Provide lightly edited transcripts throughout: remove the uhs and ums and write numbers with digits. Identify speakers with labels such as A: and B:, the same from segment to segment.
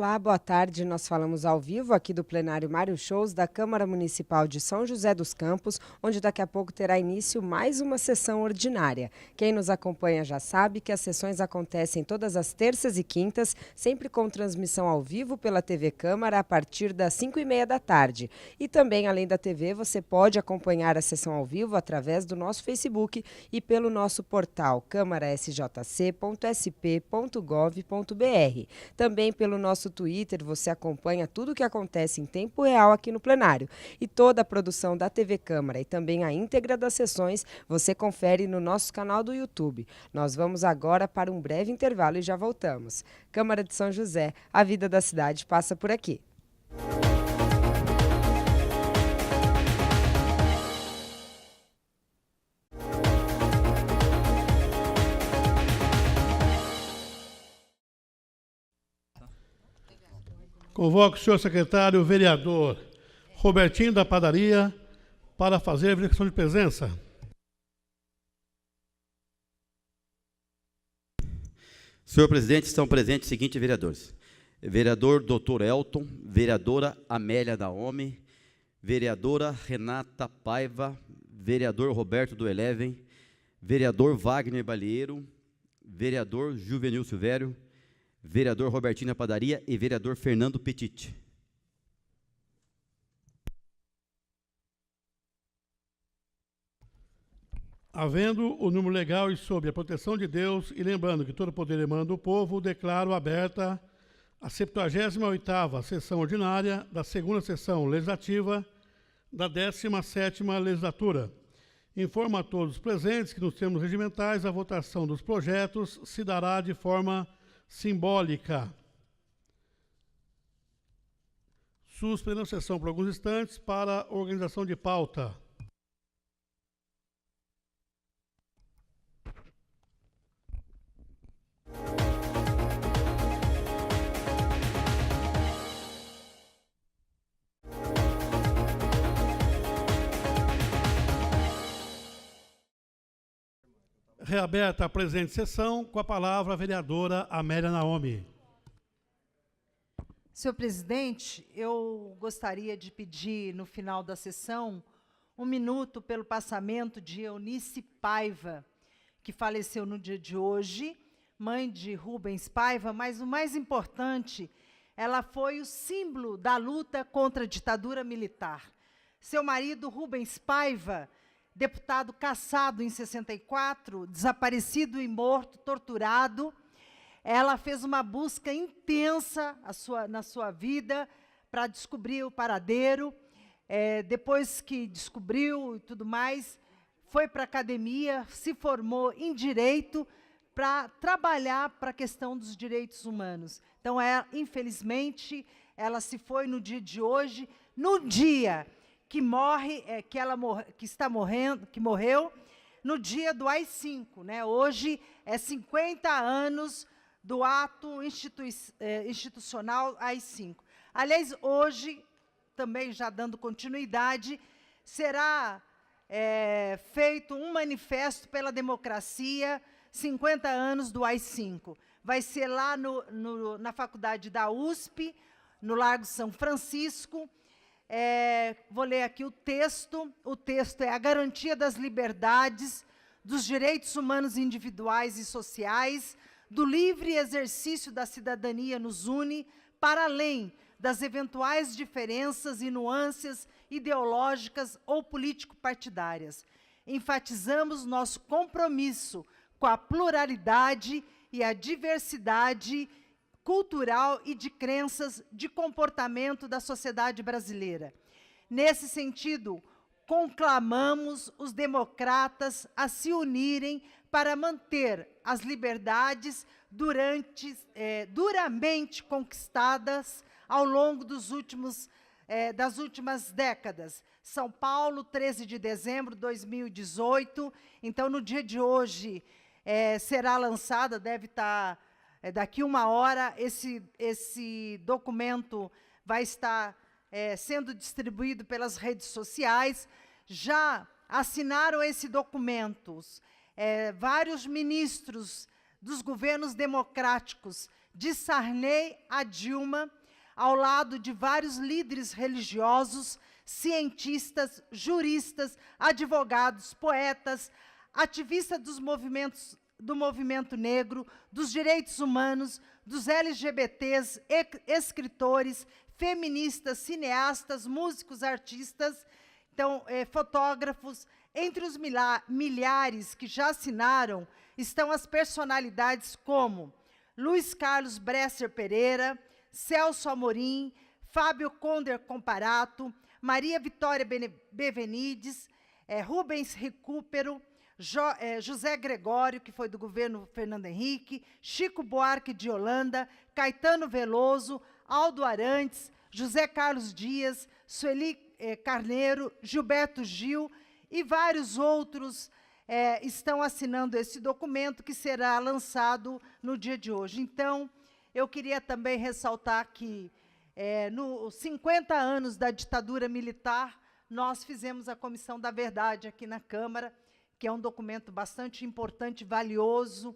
A: Olá, boa tarde. Nós falamos ao vivo aqui do plenário Mário Shows da Câmara Municipal de São José dos Campos, onde daqui a pouco terá início mais uma sessão ordinária. Quem nos acompanha já sabe que as sessões acontecem todas as terças e quintas, sempre com transmissão ao vivo pela TV Câmara a partir das 5h30 da tarde. E também, além da TV, você pode acompanhar a sessão ao vivo através do nosso Facebook e pelo nosso portal câmarasjc.sp.gov.br. Também pelo nosso Twitter, você acompanha tudo o que acontece em tempo real aqui no plenário. E toda a produção da TV Câmara e também a íntegra das sessões você confere no nosso canal do YouTube. Nós vamos agora para um breve intervalo e já voltamos. Câmara de São José, a vida da cidade passa por aqui.
B: Convoco o senhor secretário vereador Robertinho da Padaria para fazer a verificação de presença.
C: Senhor presidente, estão presentes os seguintes vereadores: vereador Dr. Elton, vereadora Amélia Naomi, vereadora Renata Paiva, vereador Roberto do Eleven, vereador Wagner Balieiro, vereador Juvenil Silvério, vereador Robertinho da Padaria e vereador Fernando Petit.
B: Havendo o número legal e sob a proteção de Deus, e lembrando que todo poder emana do povo, declaro aberta a 78ª sessão ordinária da segunda sessão legislativa da 17ª legislatura. Informo a todos os presentes que nos termos regimentais a votação dos projetos se dará de forma simbólica. Suspendendo a sessão por alguns instantes para organização de pauta. Reaberta a presente sessão, com a palavra a vereadora Amélia Naomi.
D: Senhor presidente, eu gostaria de pedir, no final da sessão, 1 minuto pelo passamento de Eunice Paiva, que faleceu no dia de hoje, mãe de Rubens Paiva, mas o mais importante, ela foi o símbolo da luta contra a ditadura militar. Seu marido, Rubens Paiva, deputado cassado em 64, desaparecido e morto, torturado. Ela fez uma busca intensa na sua vida para descobrir o paradeiro. Depois que descobriu e tudo mais, foi para a academia, se formou em Direito para trabalhar para a questão dos direitos humanos. Então, infelizmente, ela se foi no dia de hoje, no dia que morreu no dia do AI-5, né? Hoje é 50 anos do ato institucional AI-5. Aliás, hoje, também já dando continuidade, será feito um manifesto pela democracia, 50 anos do AI-5. Vai ser lá na faculdade da USP, no Largo São Francisco. Vou ler aqui o texto. O texto é: a garantia das liberdades, dos direitos humanos individuais e sociais, do livre exercício da cidadania nos une, para além das eventuais diferenças e nuances ideológicas ou político-partidárias. Enfatizamos nosso compromisso com a pluralidade e a diversidade cultural e de crenças, de comportamento da sociedade brasileira. Nesse sentido, conclamamos os democratas a se unirem para manter as liberdades duramente conquistadas ao longo das últimas décadas. São Paulo, 13 de dezembro de 2018. Então, no dia de hoje, será lançada, deve estar... daqui 1 hora, esse documento vai estar sendo distribuído pelas redes sociais. Já assinaram esse documento vários ministros dos governos democráticos de Sarney a Dilma, ao lado de vários líderes religiosos, cientistas, juristas, advogados, poetas, ativistas do movimento negro, dos direitos humanos, dos LGBTs, escritores, feministas, cineastas, músicos, artistas, então, fotógrafos. Entre os milhares que já assinaram estão as personalidades como Luiz Carlos Bresser Pereira, Celso Amorim, Fábio Conder Comparato, Maria Vitória Bevenides, Rubens Recupero, José Gregório, que foi do governo Fernando Henrique, Chico Buarque de Holanda, Caetano Veloso, Aldo Arantes, José Carlos Dias, Sueli Carneiro, Gilberto Gil e vários outros estão assinando esse documento que será lançado no dia de hoje. Então, eu queria também ressaltar que, nos 50 anos da ditadura militar, nós fizemos a Comissão da Verdade aqui na Câmara, que é um documento bastante importante, valioso.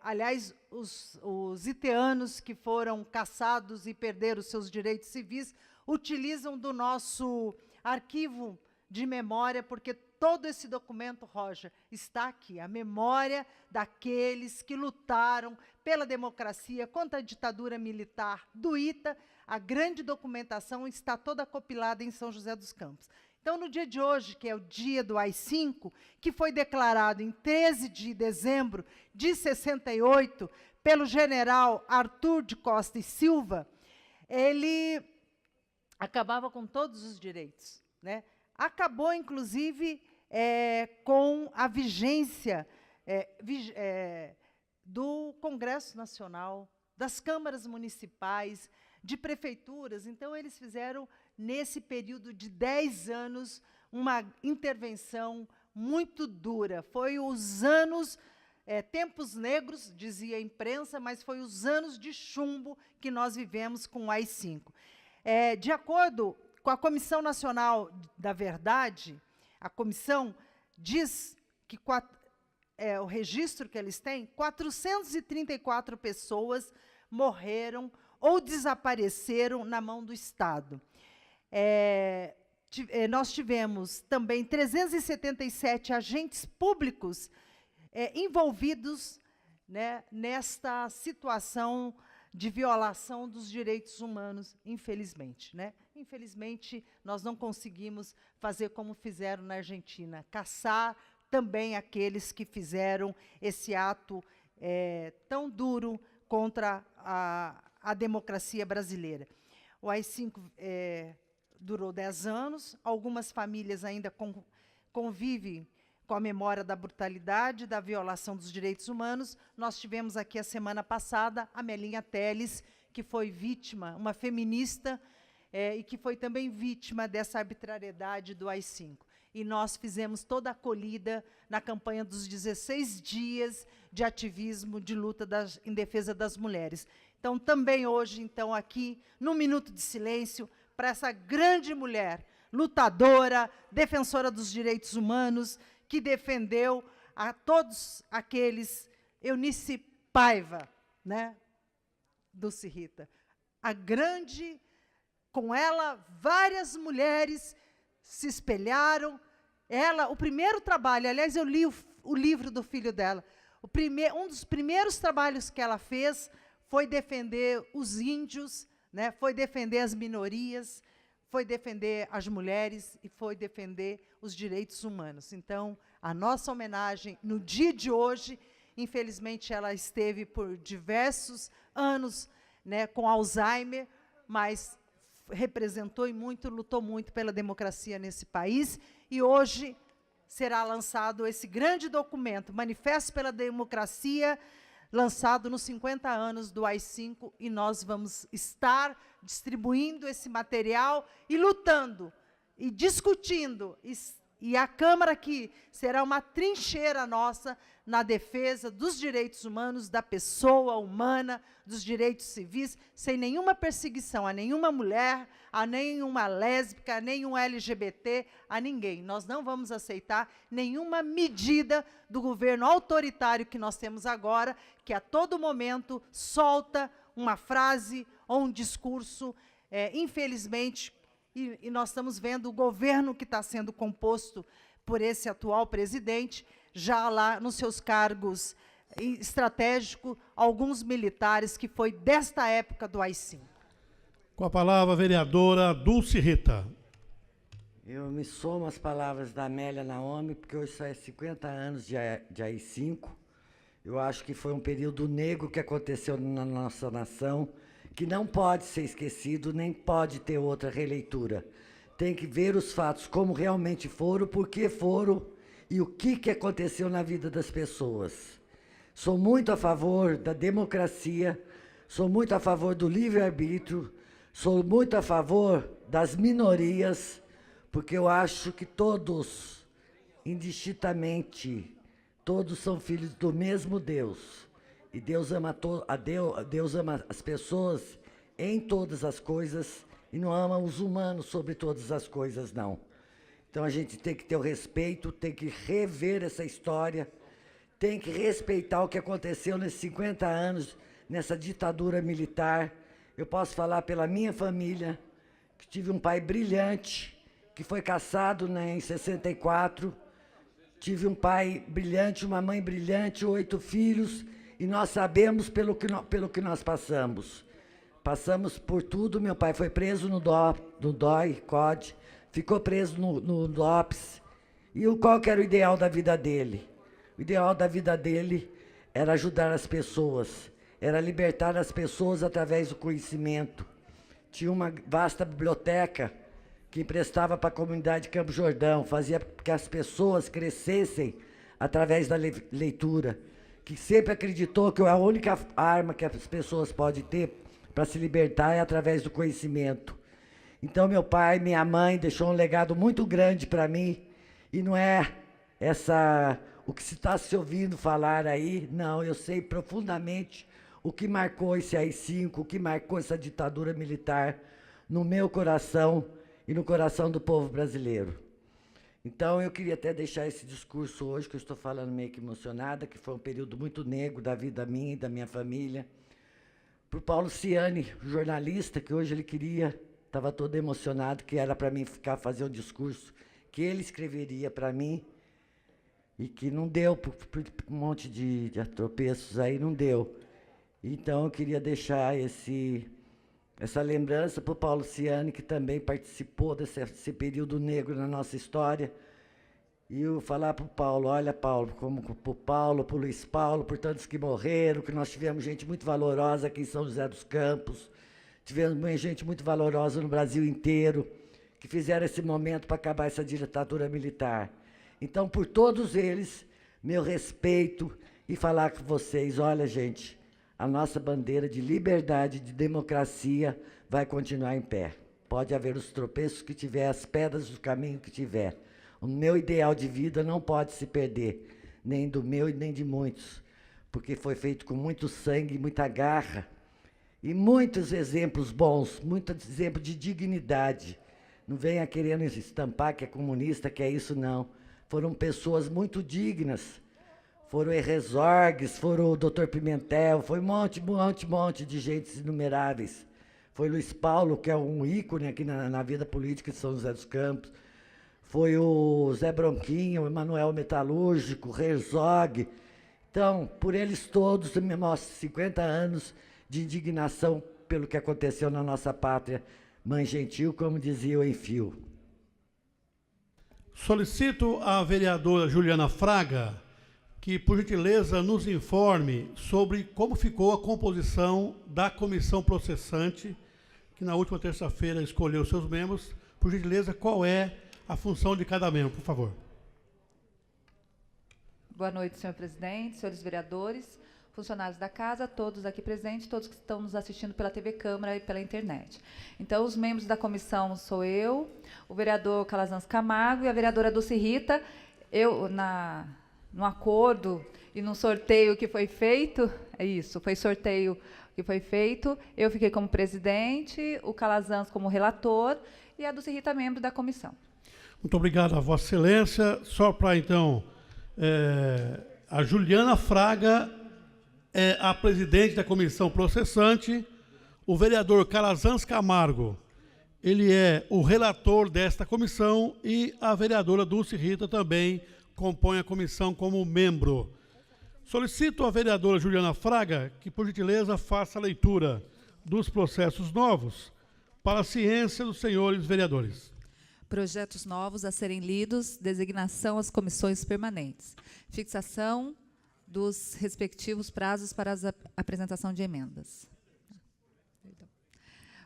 D: Aliás, os iteanos que foram caçados e perderam seus direitos civis utilizam do nosso arquivo de memória, porque todo esse documento, Roger, está aqui, a memória daqueles que lutaram pela democracia contra a ditadura militar do ITA. A grande documentação está toda compilada em São José dos Campos. Então, no dia de hoje, que é o dia do AI-5, que foi declarado em 13 de dezembro de 68, pelo general Arthur de Costa e Silva, ele acabava com todos os direitos, né? Acabou, inclusive, com a vigência do Congresso Nacional, das câmaras municipais, de prefeituras. Então, eles fizeram, nesse período de 10 anos, uma intervenção muito dura. Foi os anos, tempos negros, dizia a imprensa, mas foi os anos de chumbo que nós vivemos com o AI-5. De acordo com a Comissão Nacional da Verdade, a comissão diz que o registro que eles têm, 434 pessoas morreram ou desapareceram na mão do Estado. Nós tivemos também 377 agentes públicos envolvidos, né, nesta situação de violação dos direitos humanos, infelizmente, né? Infelizmente, nós não conseguimos fazer como fizeram na Argentina, caçar também aqueles que fizeram esse ato tão duro contra a democracia brasileira. O AI-5 durou 10 anos, algumas famílias ainda convivem com a memória da brutalidade, da violação dos direitos humanos. Nós tivemos aqui a semana passada a Melinha Teles, que foi vítima, uma feminista, e que foi também vítima dessa arbitrariedade do AI-5. E nós fizemos toda a acolhida na campanha dos 16 dias de ativismo, de luta em defesa das mulheres. Então, também hoje, então, aqui, num minuto de silêncio, para essa grande mulher, lutadora, defensora dos direitos humanos, que defendeu a todos aqueles, Eunice Paiva, né, Dulce Rita. A grande, com ela, várias mulheres se espelharam. Ela, o primeiro trabalho, aliás, eu li o livro do filho dela, um dos primeiros trabalhos que ela fez foi defender os índios, né, foi defender as minorias, foi defender as mulheres e foi defender os direitos humanos. Então, a nossa homenagem, no dia de hoje, infelizmente, ela esteve por diversos anos, né, com Alzheimer, mas representou e muito, lutou muito pela democracia nesse país, e hoje será lançado esse grande documento, Manifesto pela Democracia, lançado nos 50 anos do AI-5, e nós vamos estar distribuindo esse material e lutando, e discutindo, E a Câmara que será uma trincheira nossa na defesa dos direitos humanos, da pessoa humana, dos direitos civis, sem nenhuma perseguição a nenhuma mulher, a nenhuma lésbica, a nenhum LGBT, a ninguém. Nós não vamos aceitar nenhuma medida do governo autoritário que nós temos agora, que a todo momento solta uma frase ou um discurso, infelizmente, e nós estamos vendo o governo que está sendo composto por esse atual presidente, já lá nos seus cargos estratégicos, alguns militares que foi desta época do AI-5.
B: Com a palavra, a vereadora Dulce Rita.
E: Eu me somo às palavras da Amélia Naomi, porque hoje são 50 anos de AI-5. Eu acho que foi um período negro que aconteceu na nossa nação, que não pode ser esquecido, nem pode ter outra releitura. Tem que ver os fatos como realmente foram, por que foram e o que aconteceu na vida das pessoas. Sou muito a favor da democracia, sou muito a favor do livre-arbítrio, sou muito a favor das minorias, porque eu acho que todos, indistintamente, todos são filhos do mesmo Deus. E Deus ama, Deus ama as pessoas em todas as coisas e não ama os humanos sobre todas as coisas, não. Então a gente tem que ter o respeito, tem que rever essa história, tem que respeitar o que aconteceu nesses 50 anos, nessa ditadura militar. Eu posso falar pela minha família, que tive um pai brilhante, que foi cassado, né, em 64. Tive um pai brilhante, uma mãe brilhante, 8 filhos, e nós sabemos pelo que nós passamos. Passamos por tudo. Meu pai foi preso no DOI, COD, ficou preso no DOPS. E qual que era o ideal da vida dele? O ideal da vida dele era ajudar as pessoas, era libertar as pessoas através do conhecimento. Tinha uma vasta biblioteca que emprestava para a comunidade de Campo Jordão, fazia que as pessoas crescessem através da leitura, que sempre acreditou que a única arma que as pessoas podem ter para se libertar é através do conhecimento. Então, meu pai, minha mãe deixou um legado muito grande para mim, e não é o que se está se ouvindo falar aí, não, eu sei profundamente o que marcou esse AI-5, o que marcou essa ditadura militar no meu coração e no coração do povo brasileiro. Então, eu queria até deixar esse discurso hoje, que eu estou falando meio que emocionada, que foi um período muito negro da vida minha e da minha família, para o Paulo Ciani, jornalista, que hoje ele queria, estava todo emocionado, que era para mim fazer um discurso que ele escreveria para mim, e que não deu, por um monte de tropeços aí, não deu. Então, eu queria deixar essa lembrança para o Paulo Ciani, que também participou desse período negro na nossa história. E eu falar para o Paulo, olha, Paulo, como para o Paulo, para o Luiz Paulo, por tantos que morreram, que nós tivemos gente muito valorosa aqui em São José dos Campos, tivemos gente muito valorosa no Brasil inteiro, que fizeram esse momento para acabar essa ditadura militar. Então, por todos eles, meu respeito, e falar com vocês, olha, gente, a nossa bandeira de liberdade, de democracia, vai continuar em pé. Pode haver os tropeços que tiver, as pedras do caminho que tiver. O meu ideal de vida não pode se perder, nem do meu e nem de muitos, porque foi feito com muito sangue, muita garra, e muitos exemplos bons, muitos exemplos de dignidade. Não venha querendo estampar que é comunista, que é isso, não. Foram pessoas muito dignas. Foram Herresorgues, foram o Dr. Pimentel, foi um monte de gente inumeráveis. Foi Luiz Paulo, que é um ícone aqui na vida política de São José dos Campos. Foi o Zé Bronquinho, o Emanuel Metalúrgico, o Herzog. Então, por eles todos, me mostra 50 anos de indignação pelo que aconteceu na nossa pátria, mãe gentil, como dizia o Enfio.
B: Solicito à vereadora Juliana Fraga que, por gentileza, nos informe sobre como ficou a composição da comissão processante, que na última terça-feira escolheu seus membros. Por gentileza, qual é a função de cada membro, por favor.
F: Boa noite, senhor presidente, senhores vereadores. funcionários da casa, todos aqui presentes, todos que estão nos assistindo pela TV Câmara e pela internet. Então, os membros da comissão sou eu, o vereador Calazans Camargo e a vereadora Dulce Rita. Eu, no acordo e no sorteio que foi feito, foi sorteio que foi feito, eu fiquei como presidente, o Calazans como relator e a Dulce Rita membro da comissão.
B: Muito obrigado a Vossa Excelência. Só para, então, a Juliana Fraga é a presidente da comissão processante, o vereador Calazans Camargo, ele é o relator desta comissão e a vereadora Dulce Rita também compõe a comissão como membro. Solicito à vereadora Juliana Fraga que, por gentileza, faça a leitura dos processos novos para a ciência dos senhores vereadores.
F: Projetos novos a serem lidos, designação às comissões permanentes, fixação dos respectivos prazos para a apresentação de emendas.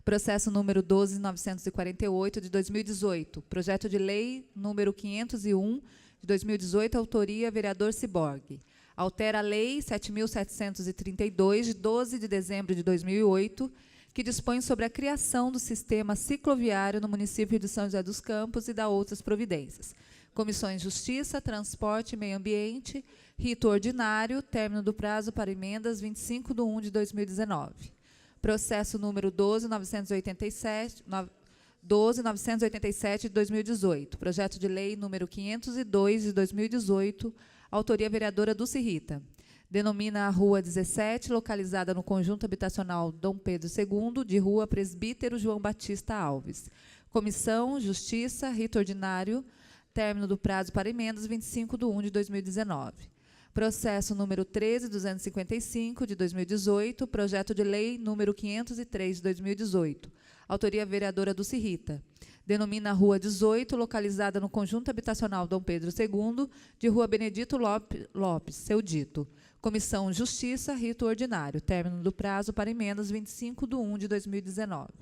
F: Processo número 12.948, de 2018, projeto de lei número 501, de 2018, autoria vereador Ciborgue. Altera a Lei 7.732, de 12 de dezembro de 2008, que dispõe sobre a criação do sistema cicloviário no município de São José dos Campos e dá outras providências. Comissões Justiça, Transporte e Meio Ambiente, rito ordinário, término do prazo para emendas 25/1 de 2019. Processo número 12.987 de 2018, projeto de lei número 502 de 2018, autoria vereadora Dulce Rita. Denomina a Rua 17, localizada no conjunto habitacional Dom Pedro II, de Rua Presbítero João Batista Alves. Comissão Justiça, rito ordinário, término do prazo para emendas 25/1 de 2019. Processo número 13.255, de 2018, projeto de lei número 503, de 2018, autoria vereadora Dulce Rita. Denomina a Rua 18, localizada no conjunto habitacional Dom Pedro II, de Rua Benedito Lopes, seu dito. Comissão Justiça, rito ordinário, término do prazo para emendas 25/1 de 2019.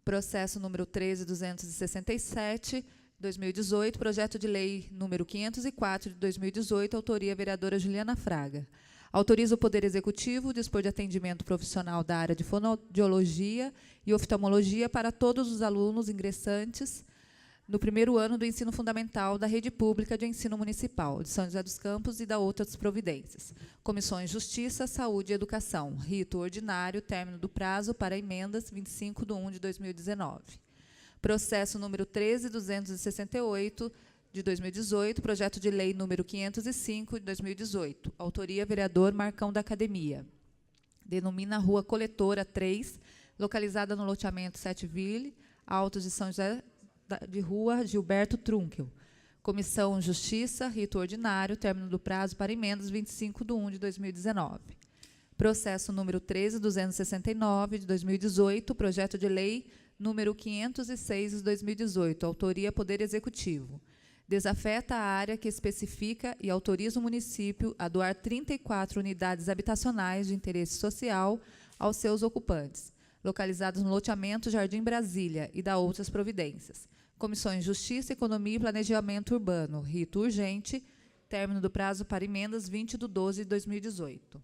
F: Processo número 13.267, 2018, projeto de lei número 504 de 2018, autoria vereadora Juliana Fraga. Autoriza o Poder Executivo dispor de atendimento profissional da área de fonoaudiologia e oftalmologia para todos os alunos ingressantes no primeiro ano do ensino fundamental da rede pública de ensino municipal de São José dos Campos e da outras providências. Comissões Justiça, Saúde e Educação. Rito ordinário, término do prazo para emendas 25/1 de 2019. Processo número 13.268, de 2018, projeto de lei número 505, de 2018. Autoria vereador Marcão da Academia. Denomina a Rua Coletora 3, localizada no loteamento Setteville, Altos de São José, de Rua Gilberto Trunkel. Comissão Justiça, rito ordinário, término do prazo para emendas 25/1 de 2019. Processo número 13.269, de 2018, projeto de lei número 506, de 2018, autoria Poder Executivo. Desafeta a área que especifica e autoriza o município a doar 34 unidades habitacionais de interesse social aos seus ocupantes, localizados no loteamento Jardim Brasília, e dá outras providências. Comissões Justiça, Economia e Planejamento Urbano, rito urgente, término do prazo para emendas 20/12 de 2018.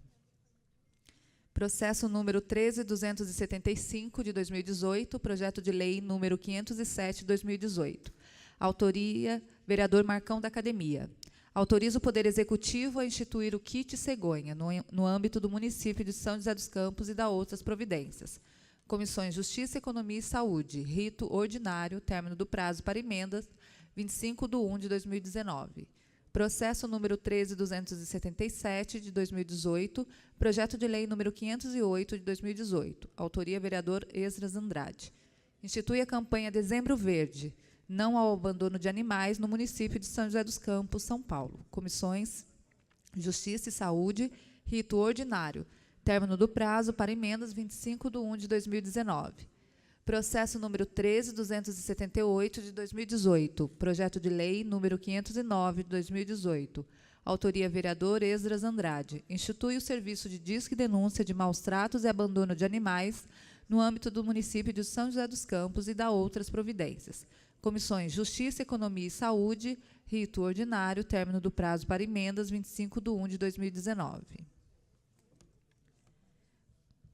F: Processo número 13.275, de 2018, projeto de lei número 507, de 2018. Autoria vereador Marcão da Academia. Autoriza o Poder Executivo a instituir o kit cegonha no âmbito do município de São José dos Campos e dá outras providências. Comissões Justiça, Economia e Saúde. Rito ordinário, término do prazo para emendas 25/1 de 2019. Processo número 13.277, de 2018, projeto de lei número 508, de 2018. Autoria vereador Esdras Andrade. Institui a campanha Dezembro Verde, não ao abandono de animais, no município de São José dos Campos, São Paulo. Comissões Justiça e Saúde, rito ordinário, término do prazo para emendas 25/1 de 2019. Processo número 13.278, de 2018, projeto de lei número 509, de 2018. Autoria vereador Esdras Andrade. Institui o serviço de disque e denúncia de maus-tratos e abandono de animais no âmbito do município de São José dos Campos e dá outras providências. Comissões Justiça, Economia e Saúde, rito ordinário, término do prazo para emendas, 25/1/2019.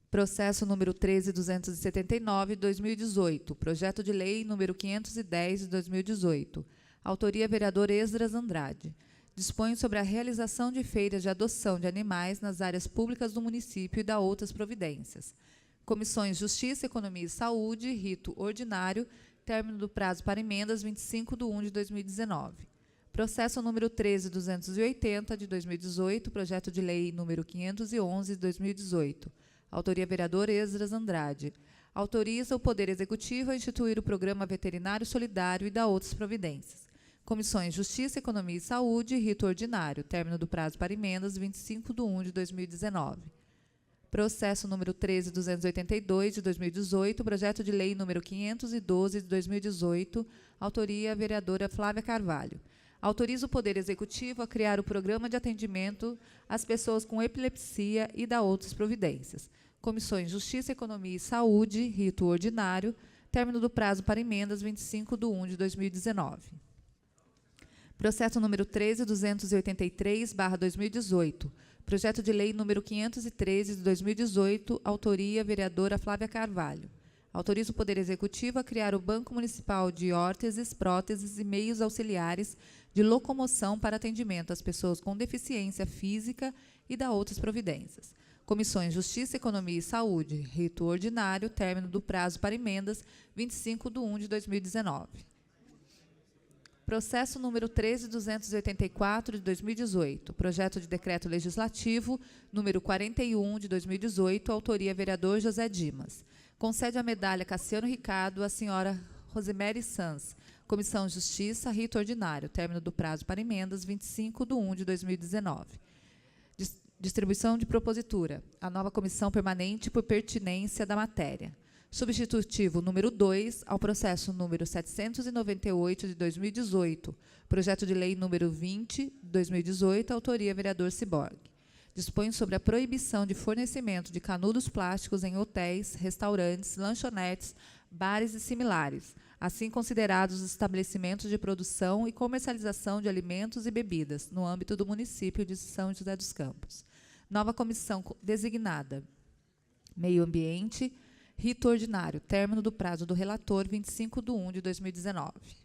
F: Processo número 13.279, 2018. Projeto de lei número 510, de 2018. Autoria, vereador Esdras Andrade. Dispõe sobre a realização de feiras de adoção de animais nas áreas públicas do município e dá outras providências. Comissões Justiça, Economia e Saúde, rito ordinário, término do prazo para emendas, 25/1/2019. Processo número 13.280, de 2018. Projeto de lei número 511, de 2018. Autoria, vereador Esdras Andrade. Autoriza o Poder Executivo a instituir o Programa Veterinário Solidário e dá outras providências. Comissões Justiça, Economia e Saúde, rito ordinário, término do prazo para emendas, 25/1/2019. Processo número 13.282, de 2018, projeto de lei número 512, de 2018, autoria, vereadora Flávia Carvalho. Autoriza o Poder Executivo a criar o Programa de Atendimento às Pessoas com Epilepsia e dá outras providências. Comissões Justiça, Economia e Saúde, rito ordinário, término do prazo para emendas, 25/1/2019. Processo número 13.283/2018. Projeto de lei número 513, de 2018, autoria, vereadora Flávia Carvalho. Autoriza o Poder Executivo a criar o Banco Municipal de Órteses, Próteses e Meios Auxiliares de Locomoção para atendimento às pessoas com deficiência física e dá outras providências. Comissões Justiça, Economia e Saúde, rito ordinário, término do prazo para emendas, 25/1/2019. Processo número 13.284, de 2018. Projeto de decreto legislativo número 41, de 2018, autoria, vereador José Dimas. Concede a medalha Cassiano Ricardo à senhora Rosemary Sanz. Comissão Justiça, rito ordinário, término do prazo para emendas, 25/1/2019. Distribuição de propositura. A nova comissão permanente por pertinência da matéria. Substitutivo número 2 ao processo número 798, de 2018. Projeto de lei número 20, de 2018, autoria, vereador Ciborgue. Dispõe sobre a proibição de fornecimento de canudos plásticos em hotéis, restaurantes, lanchonetes, bares e similares, assim considerados os estabelecimentos de produção e comercialização de alimentos e bebidas, no âmbito do município de São José dos Campos. Nova comissão designada. Meio Ambiente, rito ordinário, término do prazo do relator, 25/1/2019.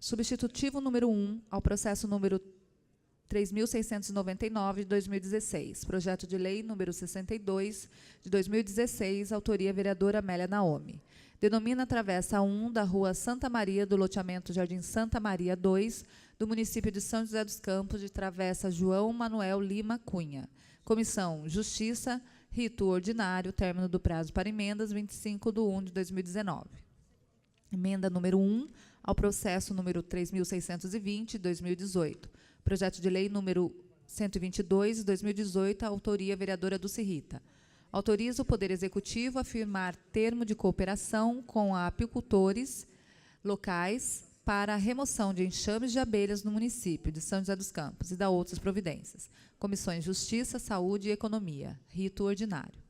F: Substitutivo número 1 ao processo número 3.699, de 2016. Projeto de lei número 62, de 2016, autoria, vereadora Amélia Naomi. Denomina a travessa 1 da rua Santa Maria, do loteamento Jardim Santa Maria 2, do município de São José dos Campos, de travessa João Manuel Lima Cunha. Comissão Justiça, rito ordinário, término do prazo para emendas, 25/1/2019. Emenda número 1 ao processo número 3.620, de 2018. Projeto de lei número 122, de 2018, autoria, vereadora Dulce Rita. Autoriza o Poder Executivo a firmar termo de cooperação com a apicultores locais para a remoção de enxames de abelhas no município de São José dos Campos e dá outras providências. Comissões Justiça, Saúde e Economia. Rito ordinário.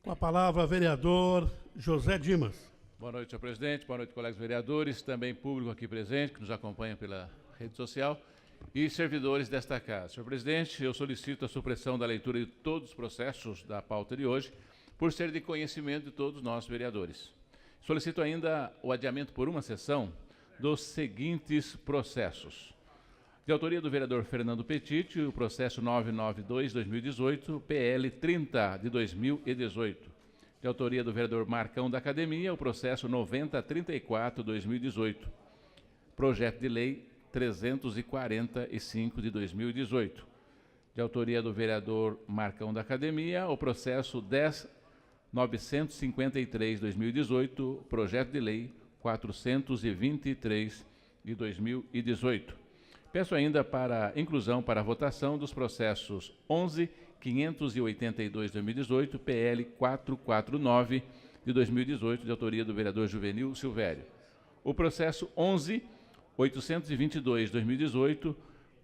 B: Com a palavra, vereador José Dimas.
G: Boa noite, senhor presidente. Boa noite, colegas vereadores, também público aqui presente, que nos acompanha pela rede social, e servidores desta casa. Senhor presidente, eu solicito a supressão da leitura de todos os processos da pauta de hoje, por ser de conhecimento de todos nós, vereadores. Solicito ainda o adiamento por uma sessão dos seguintes processos. De autoria do vereador Fernando Petit, o processo 992-2018, PL 30 de 2018. De autoria do vereador Marcão da Academia, o processo 9034-2018. Projeto de lei 345 de 2018. De autoria do vereador Marcão da Academia, o processo 10.953 de 2018, projeto de lei 423 de 2018. Peço ainda para inclusão para votação dos processos 11.582 de 2018, PL 449 de 2018, de autoria do vereador Juvenil Silvério. O processo 11.822 de 2018,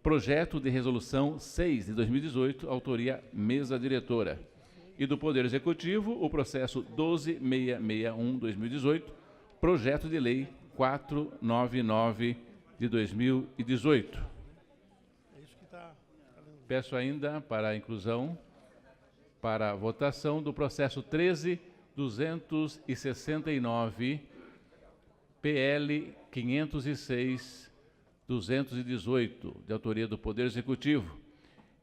G: projeto de resolução 6 de 2018, autoria mesa diretora. E do Poder Executivo, o processo 12.661 de 2018, projeto de lei 499 de 2018. Peço ainda para a inclusão, para a votação do processo 13.269, PL 506/218, de autoria do Poder Executivo,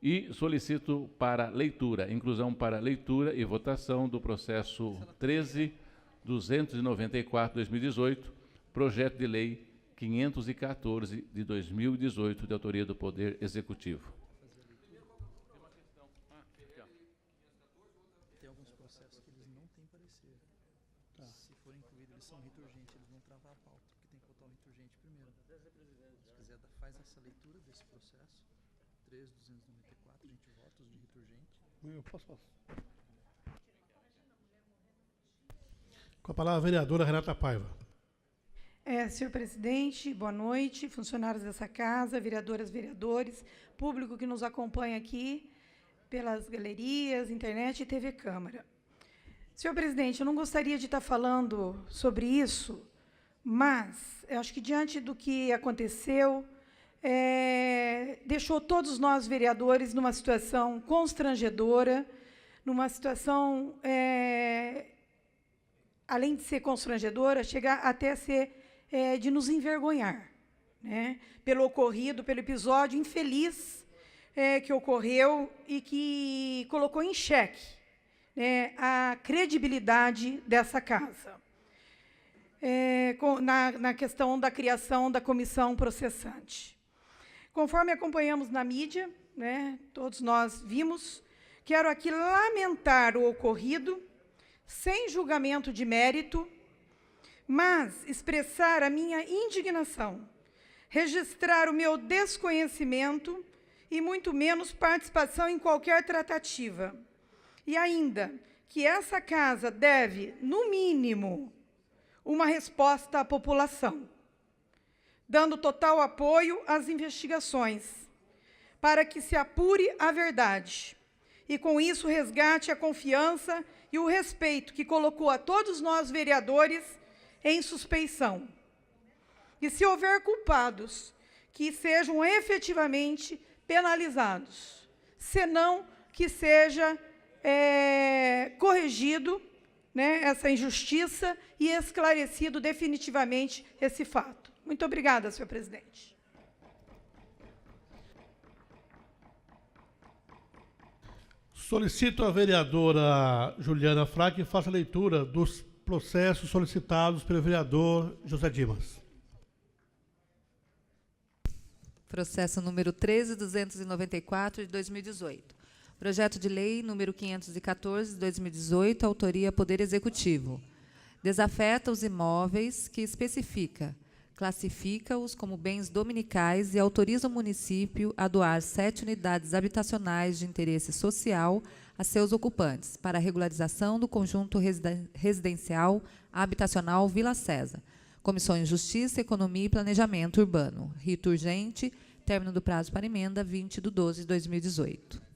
G: e solicito para leitura, inclusão para leitura e votação do processo 13.294/2018, projeto de lei 514 de 2018, de autoria do Poder Executivo.
H: Tem alguns processos que eles não têm parecer. Se for incluído, eles são rito urgente, eles vão travar a pauta, porque tem que votar o rito urgente primeiro. Se quiser, faz essa leitura desse processo. 3.294, a gente vota os de rito urgente.
B: Eu posso. Com a palavra a vereadora Renata Paiva.
I: Senhor presidente, boa noite, funcionários dessa casa, vereadoras, vereadores, público que nos acompanha aqui pelas galerias, internet e TV Câmara. Senhor presidente, eu não gostaria de estar falando sobre isso, mas eu acho que, diante do que aconteceu, deixou todos nós, vereadores, numa situação constrangedora, numa situação, além de ser constrangedora, chegar até a ser de nos envergonhar, né, pelo ocorrido, pelo episódio infeliz que ocorreu e que colocou em xeque, né, a credibilidade dessa casa, na questão da criação da comissão processante. Conforme acompanhamos na mídia, né, todos nós vimos, quero aqui lamentar o ocorrido, sem julgamento de mérito, mas expressar a minha indignação, registrar o meu desconhecimento e, muito menos, participação em qualquer tratativa. E ainda que essa casa deve, no mínimo, uma resposta à população, dando total apoio às investigações, para que se apure a verdade e, com isso, resgate a confiança e o respeito que colocou a todos nós, vereadores, em suspeição. E, se houver culpados, que sejam efetivamente penalizados, senão que seja corrigido, né, essa injustiça e esclarecido definitivamente esse fato. Muito obrigada, senhor presidente.
B: Solicito à vereadora Juliana Fraga que faça a leitura dos processos solicitados pelo vereador José Dimas.
F: Processo número 13.294, de 2018. Projeto de lei número 514, de 2018, autoria Poder Executivo. Desafeta os imóveis que especifica, classifica-os como bens dominicais e autoriza o município a doar 7 unidades habitacionais de interesse social a seus ocupantes, para a regularização do conjunto residencial habitacional Vila César. Comissões Justiça, Economia e Planejamento Urbano. Rito urgente, término do prazo para emenda, 20/12/2018.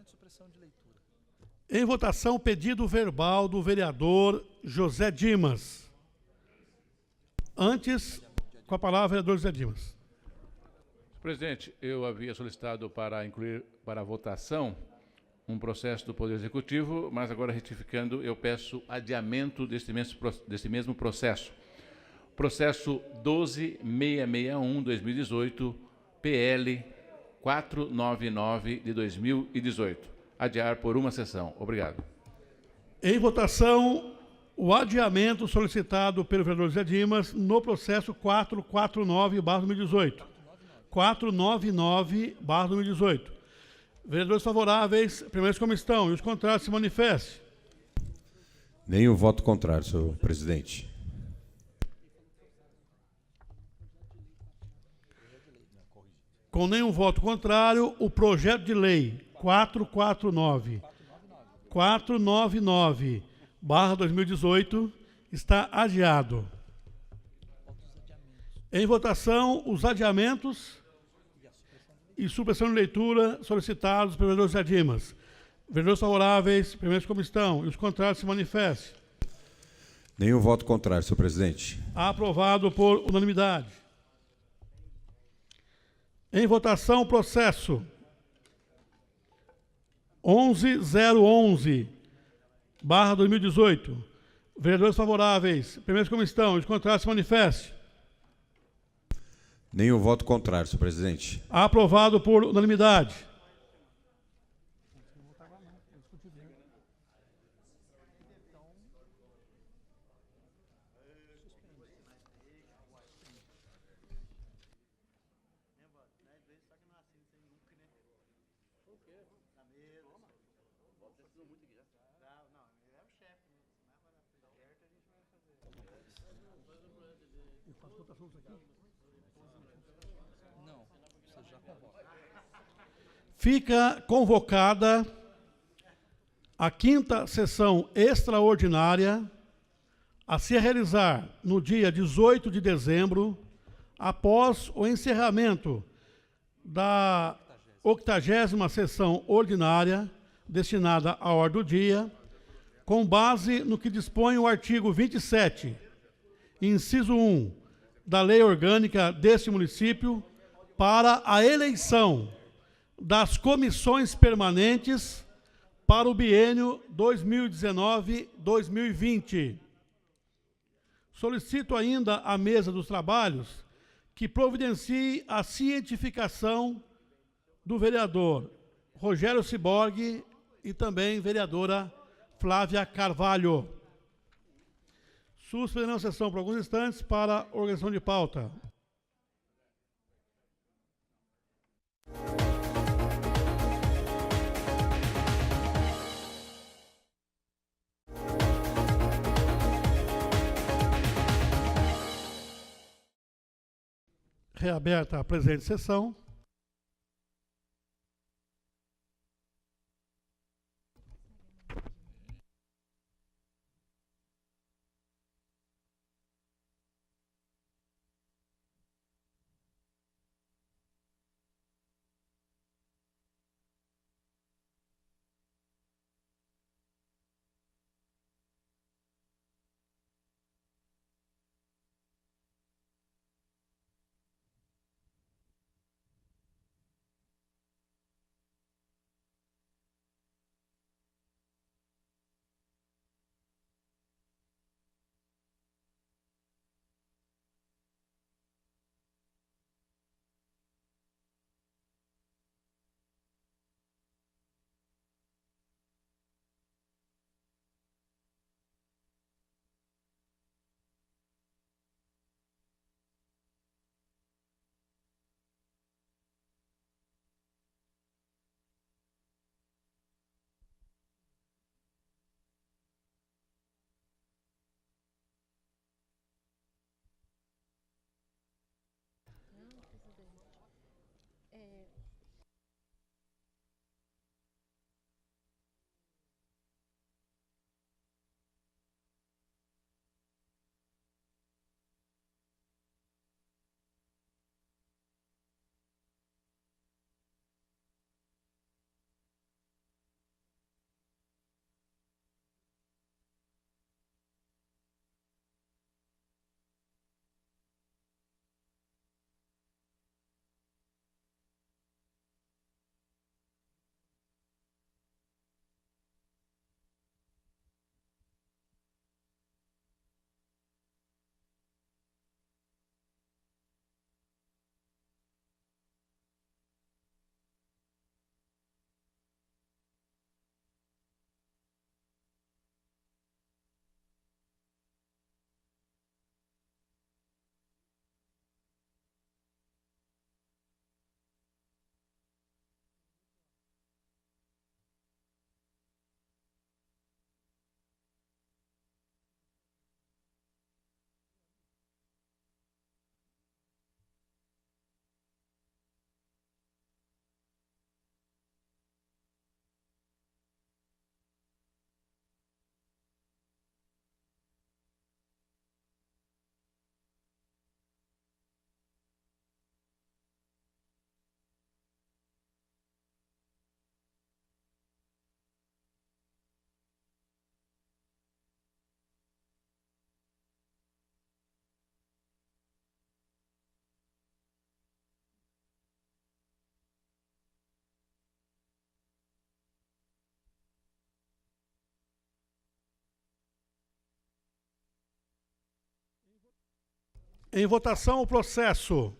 H: presidente, supressão de leitura.
B: Em votação, pedido verbal do vereador José Dimas. Antes, com a palavra, vereador José Dimas.
G: Presidente, eu havia solicitado para incluir para a votação um processo do Poder Executivo, mas agora retificando, eu peço adiamento deste mesmo processo. Processo 12661-2018, PL 499 de 2018. Adiar por uma sessão. Obrigado.
B: Em votação, o adiamento solicitado pelo vereador José Dimas no processo 449/2018. 499/2018. Vereadores favoráveis, permaneçam como estão, e os contrários se manifestem.
J: Nenhum voto contrário, senhor presidente.
B: Com nenhum voto contrário, o projeto de lei 499/2018 está adiado. Em votação, os adiamentos e supressão de leitura solicitados pelo vereador José Dimas. Vereadores favoráveis, permaneçam como estão, e os contrários se manifestem.
J: Nenhum voto contrário, senhor presidente.
B: Aprovado por unanimidade. Em votação, o processo 11011/2018. Vereadores favoráveis, permaneçam como estão, e os contrários se manifestem.
J: Nenhum voto contrário, senhor presidente.
B: Aprovado por unanimidade.
H: Não, você já convoca.
B: Fica convocada a 5ª sessão extraordinária a se realizar no dia 18 de dezembro, após o encerramento da 80ª sessão ordinária destinada à ordem do dia, com base no que dispõe o artigo 27, inciso 1, da Lei Orgânica deste município, para a eleição das comissões permanentes para o biênio 2019-2020. Solicito ainda à mesa dos trabalhos que providencie a cientificação do vereador Rogério Ciborgue e também vereadora Flávia Carvalho. Suspendendo a sessão por alguns instantes para a organização de pauta. Reaberta a presente sessão. Em votação, o processo.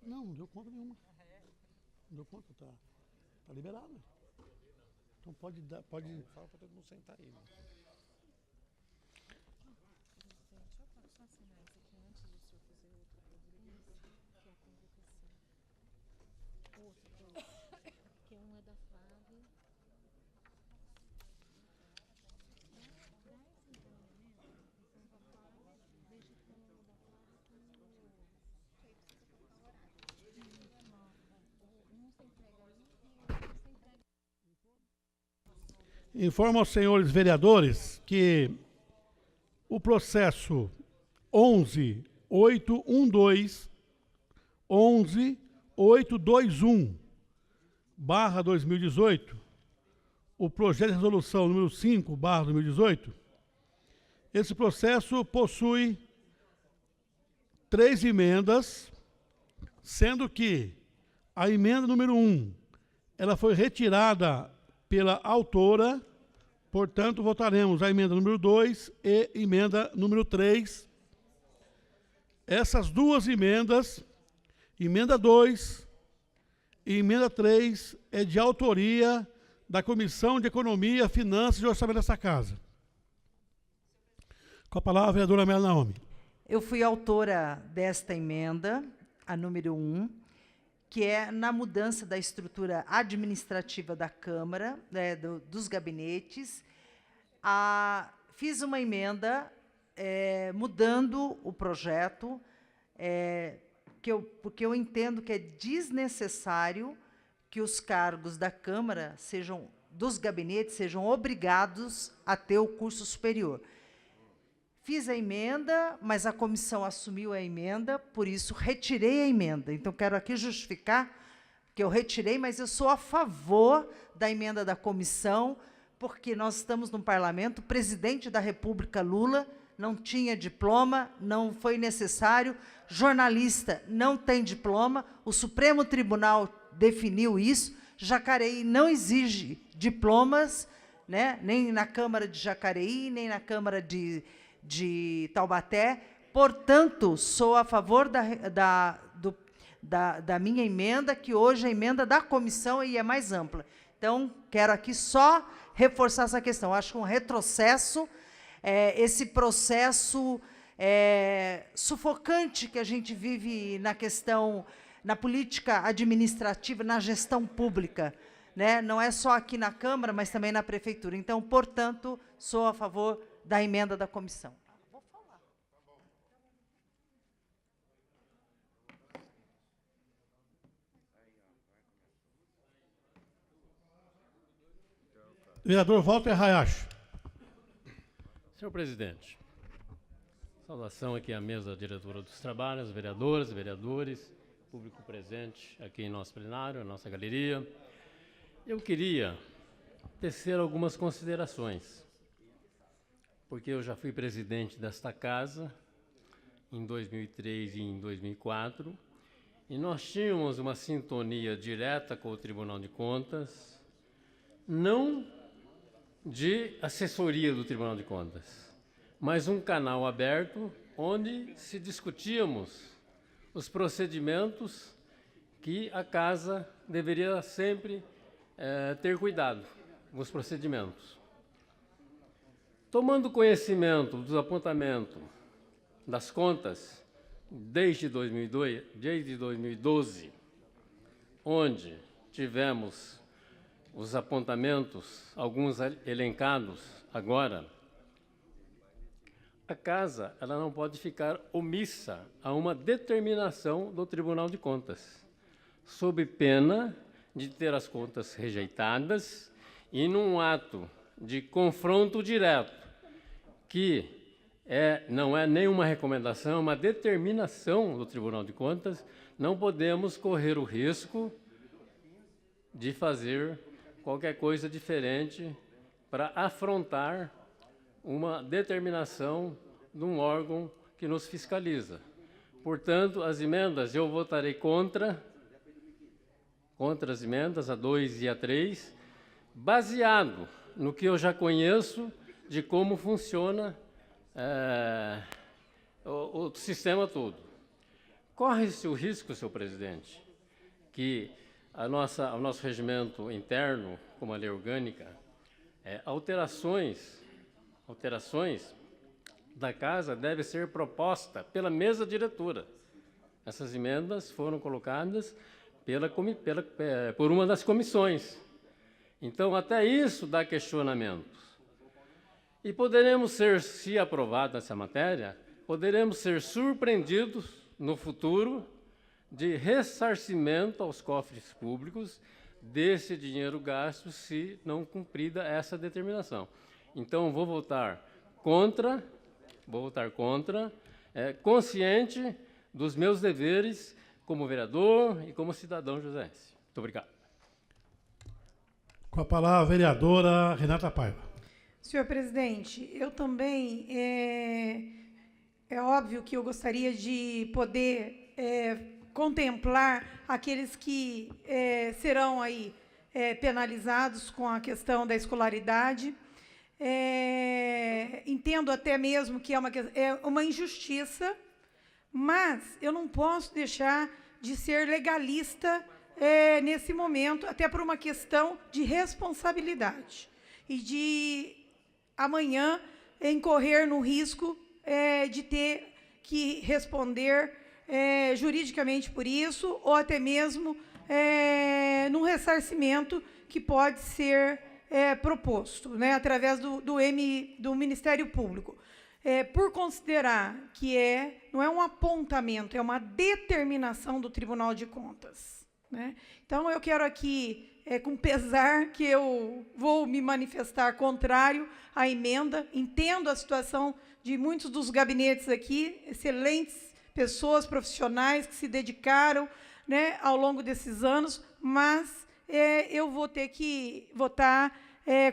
B: Não, não deu conta nenhuma. Não deu conta, tá liberado. Então pode dar, pode. Fala para todo mundo sentar aí. Né? Informo aos senhores vereadores que o processo 11.821/2018, o projeto de resolução número 5/2018, esse processo possui 3 emendas, sendo que a emenda número 1, ela foi retirada pela autora, portanto, votaremos a emenda número 2 e emenda número 3. Essas duas emendas, emenda 2 e emenda 3, é de autoria da Comissão de Economia, Finanças e Orçamento dessa Casa. Com a palavra, a vereadora Amélia Naomi.
D: Eu fui autora desta emenda, a número 1, que é na mudança da estrutura administrativa da Câmara, dos gabinetes. Fiz uma emenda mudando o projeto, porque eu entendo que é desnecessário que os cargos da Câmara dos gabinetes sejam obrigados a ter o curso superior. Fiz a emenda, mas a comissão assumiu a emenda, por isso retirei a emenda. Então, quero aqui justificar que eu retirei, mas eu sou a favor da emenda da comissão, porque nós estamos num parlamento, o presidente da República, Lula, não tinha diploma, não foi necessário, jornalista não tem diploma, o Supremo Tribunal definiu isso, Jacareí não exige diplomas, né, nem na Câmara de Jacareí, nem na Câmara de Taubaté, portanto, sou a favor da minha emenda, que hoje é a emenda da comissão e é mais ampla. Então, quero aqui só reforçar essa questão. Acho que um retrocesso, esse processo sufocante que a gente vive na política administrativa, na gestão pública, né? Não é só aqui na Câmara, mas também na Prefeitura. Então, portanto, sou a favor da emenda da comissão. Vou falar.
B: Vereador Walter Hayashi.
K: Senhor presidente, saudação aqui à mesa diretora dos trabalhos, vereadoras, vereadores, público presente aqui em nosso plenário, nossa galeria. Eu queria tecer algumas considerações, porque eu já fui presidente desta casa em 2003 e em 2004, e nós tínhamos uma sintonia direta com o Tribunal de Contas, não de assessoria do Tribunal de Contas, mas um canal aberto onde se discutíamos os procedimentos que a casa deveria sempre ter cuidado com os procedimentos. Tomando conhecimento dos apontamentos das contas desde 2012, onde tivemos os apontamentos, alguns elencados agora, a casa ela não pode ficar omissa a uma determinação do Tribunal de Contas, sob pena de ter as contas rejeitadas e, num ato de confronto direto, que não é nenhuma recomendação, é uma determinação do Tribunal de Contas, não podemos correr o risco de fazer qualquer coisa diferente para afrontar uma determinação de um órgão que nos fiscaliza. Portanto, as emendas, eu votarei contra as emendas, a 2 e a 3, baseado no que eu já conheço de como funciona o sistema todo. Corre-se o risco, senhor presidente, que o nosso regimento interno, como a lei orgânica, alterações da casa devem ser propostas pela mesa diretora. Essas emendas foram colocadas por uma das comissões. Então, até isso dá questionamentos. E poderemos ser, se aprovada essa matéria, poderemos ser surpreendidos no futuro de ressarcimento aos cofres públicos desse dinheiro gasto se não cumprida essa determinação. Então, vou votar contra, consciente dos meus deveres como vereador e como cidadão joséense. Muito obrigado.
B: Com a palavra, a vereadora Renata Paiva.
I: Senhor presidente, eu também, é óbvio que eu gostaria de poder contemplar aqueles que serão aí penalizados com a questão da escolaridade. Entendo até mesmo que é uma injustiça, mas eu não posso deixar de ser legalista nesse momento, até por uma questão de responsabilidade e de amanhã incorrer no risco de ter que responder juridicamente por isso, ou até mesmo num ressarcimento que pode ser proposto, né, através do Ministério Público. Por considerar que não é um apontamento, é uma determinação do Tribunal de Contas, né? Então, eu quero aqui, com pesar, que eu vou me manifestar contrário à emenda. Entendo a situação de muitos dos gabinetes aqui, excelentes pessoas profissionais que se dedicaram, né, ao longo desses anos, mas eu vou ter que votar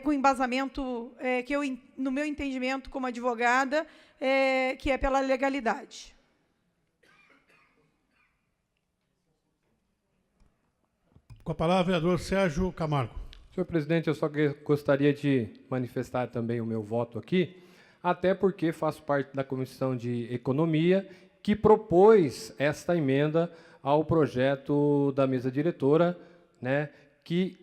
I: com embasamento que eu, no meu entendimento como advogada, que é pela legalidade.
B: Com a palavra, vereador Sérgio Camargo.
L: Senhor presidente, eu só gostaria de manifestar também o meu voto aqui, até porque faço parte da Comissão de Economia, que propôs esta emenda ao projeto da mesa diretora, né, que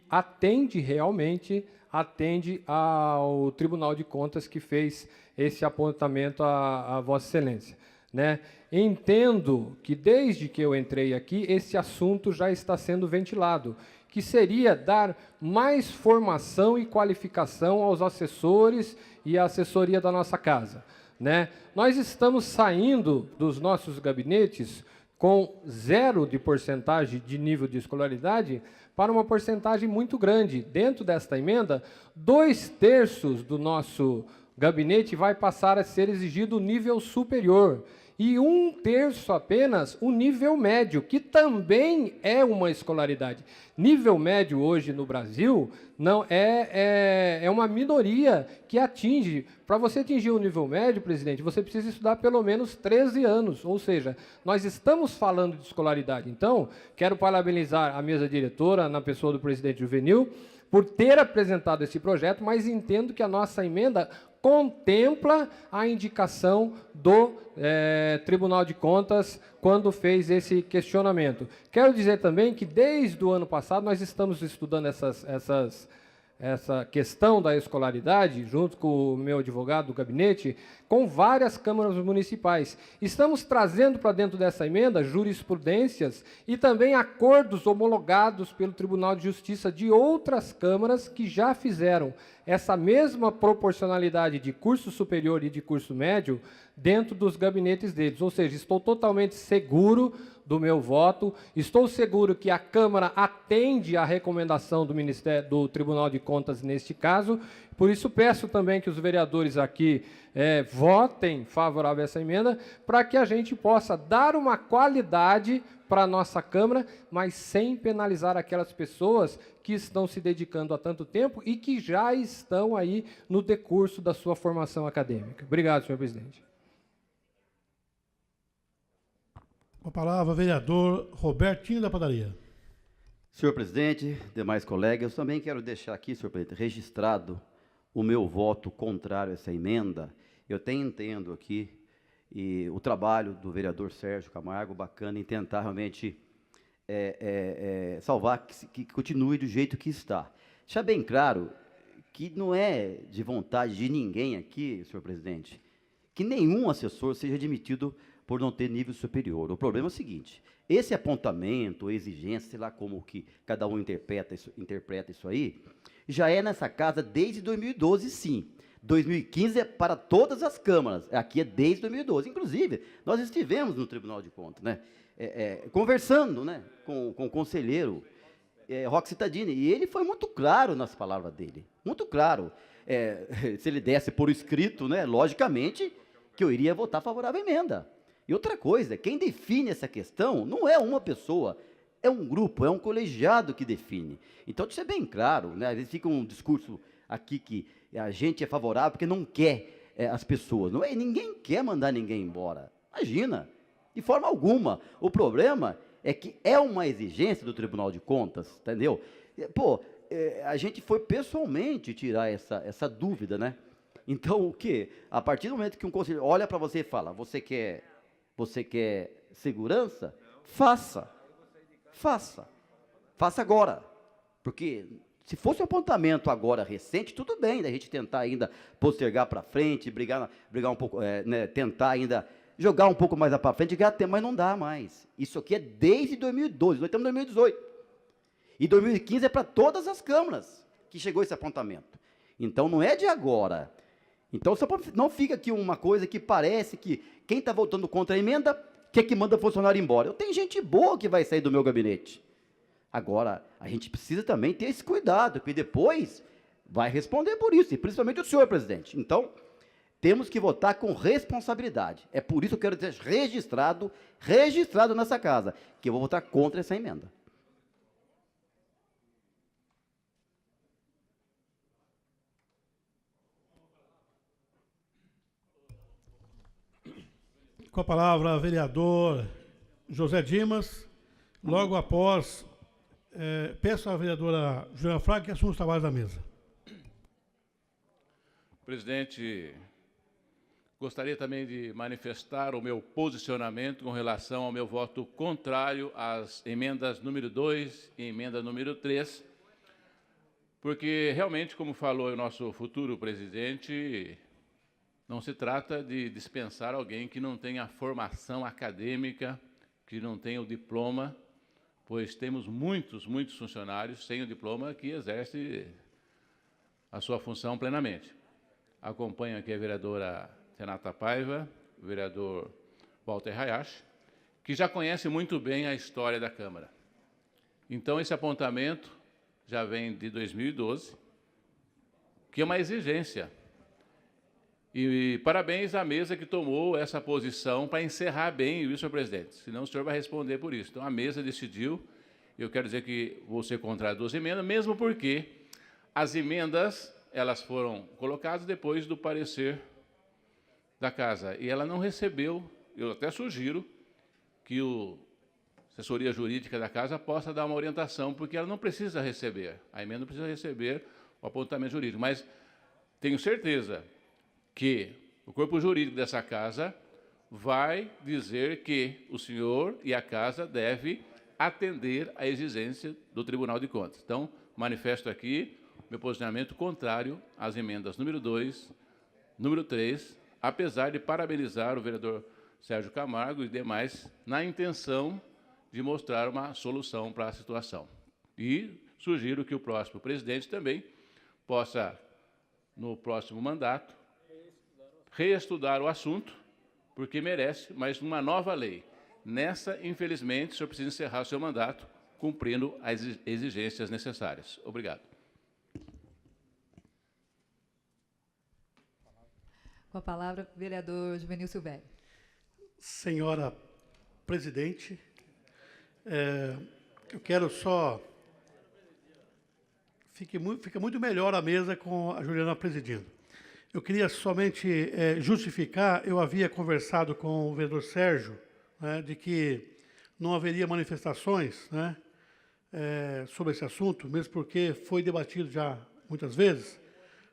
L: realmente atende ao Tribunal de Contas que fez esse apontamento a Vossa Excelência, né? Entendo que, desde que eu entrei aqui, esse assunto já está sendo ventilado, que seria dar mais formação e qualificação aos assessores e à assessoria da nossa casa, né? Nós estamos saindo dos nossos gabinetes com 0 de porcentagem de nível de escolaridade para uma porcentagem muito grande. Dentro desta emenda, 2/3 do nosso gabinete vai passar a ser exigido o nível superior e 1/3 apenas o nível médio, que também é uma escolaridade. Nível médio hoje no Brasil não é uma minoria que atinge. Para você atingir o nível médio, presidente, você precisa estudar pelo menos 13 anos, ou seja, nós estamos falando de escolaridade. Então, quero parabenizar a mesa diretora, na pessoa do presidente Juvenil, por ter apresentado esse projeto, mas entendo que a nossa emenda contempla a indicação do Tribunal de Contas quando fez esse questionamento. Quero dizer também que, desde o ano passado, nós estamos estudando essas essa questão da escolaridade, junto com o meu advogado do gabinete, com várias câmaras municipais. Estamos trazendo para dentro dessa emenda jurisprudências e também acordos homologados pelo Tribunal de Justiça de outras câmaras que já fizeram essa mesma proporcionalidade de curso superior e de curso médio dentro dos gabinetes deles. Ou seja, estou totalmente seguro do meu voto, estou seguro que a Câmara atende à recomendação do Ministério, do Tribunal de Contas neste caso, por isso peço também que os vereadores aqui votem favorável a essa emenda, para que a gente possa dar uma qualidade para a nossa Câmara, mas sem penalizar aquelas pessoas que estão se dedicando há tanto tempo e que já estão aí no decurso da sua formação acadêmica. Obrigado, senhor presidente.
B: Com a palavra, vereador Robertinho da Padaria.
C: Senhor presidente, demais colegas, eu também quero deixar aqui, senhor presidente, registrado o meu voto contrário a essa emenda. Eu até entendo aqui o trabalho do vereador Sérgio Camargo, bacana, em tentar realmente salvar, que continue do jeito que está. Deixar bem claro que não é de vontade de ninguém aqui, senhor presidente, que nenhum assessor seja admitido por não ter nível superior. O problema é o seguinte: esse apontamento, exigência, sei lá como que cada um interpreta isso aí, já é nessa casa desde 2012, sim. 2015 é para todas as câmaras, aqui é desde 2012. Inclusive, nós estivemos no Tribunal de Contas, né, conversando, né, com o conselheiro Roque Cittadini, e ele foi muito claro nas palavras dele, muito claro. Se ele desse por escrito, né, logicamente, que eu iria votar favorável à emenda. E outra coisa, quem define essa questão não é uma pessoa, é um grupo, é um colegiado que define. Então, isso é bem claro, né? Às vezes fica um discurso aqui que a gente é favorável porque não quer as pessoas. Não é, ninguém quer mandar ninguém embora. Imagina, de forma alguma. O problema é que é uma exigência do Tribunal de Contas, entendeu? Pô, a gente foi pessoalmente tirar essa dúvida, né? Então, o quê? A partir do momento que um conselheiro olha para você e fala, você quer segurança? Faça agora, porque se fosse um apontamento agora recente, tudo bem, da gente tentar ainda postergar para frente, brigar um pouco, né, tentar ainda jogar um pouco mais para frente, ganhar tempo, mas não dá mais. Isso aqui é desde 2012, nós estamos em 2018. E 2015 é para todas as câmaras que chegou esse apontamento. Então, não é de agora. Então, só não fica aqui uma coisa que parece que quem está votando contra a emenda quer que manda funcionário embora. Eu tenho gente boa que vai sair do meu gabinete. Agora, a gente precisa também ter esse cuidado, porque depois vai responder por isso, e principalmente o senhor, presidente. Então, temos que votar com responsabilidade. É por isso que eu quero ter registrado nessa casa, que eu vou votar contra essa emenda.
B: Com a palavra, vereador José Dimas. Logo após, peço à vereadora Juliana Fraga que assuma os trabalhos da mesa.
G: Presidente, gostaria também de manifestar o meu posicionamento com relação ao meu voto contrário às emendas número 2 e emenda número 3, porque realmente, como falou o nosso futuro presidente, não se trata de dispensar alguém que não tenha formação acadêmica, que não tenha o diploma, pois temos muitos funcionários sem o diploma que exercem a sua função plenamente. Acompanho aqui a vereadora Renata Paiva, o vereador Walter Hayashi, que já conhece muito bem a história da Câmara. Então, esse apontamento já vem de 2012, que é uma exigência. E parabéns à mesa que tomou essa posição para encerrar bem isso, senhor presidente. Senão o senhor vai responder por isso. Então, a mesa decidiu, eu quero dizer que vou ser contrário às duas emendas, mesmo porque as emendas, elas foram colocadas depois do parecer da casa. E ela não recebeu, eu até sugiro que a assessoria jurídica da casa possa dar uma orientação, porque ela não precisa receber, a emenda não precisa receber o apontamento jurídico. Mas tenho certeza que o corpo jurídico dessa casa vai dizer que o senhor e a casa devem atender à exigência do Tribunal de Contas. Então, manifesto aqui meu posicionamento contrário às emendas número 2, número 3, apesar de parabenizar o vereador Sérgio Camargo e demais na intenção de mostrar uma solução para a situação. E sugiro que o próximo presidente também possa, no próximo mandato, reestudar o assunto, porque merece mais uma nova lei. Nessa, infelizmente, o senhor precisa encerrar o seu mandato, cumprindo as exigências necessárias. Obrigado.
F: Com a palavra, vereador Juvenil Silvério.
B: Senhora presidente, eu quero só... Fica muito melhor a mesa com a Juliana presidindo. Eu queria somente justificar, eu havia conversado com o vereador Sérgio, né, de que não haveria manifestações, né, sobre esse assunto, mesmo porque foi debatido já muitas vezes,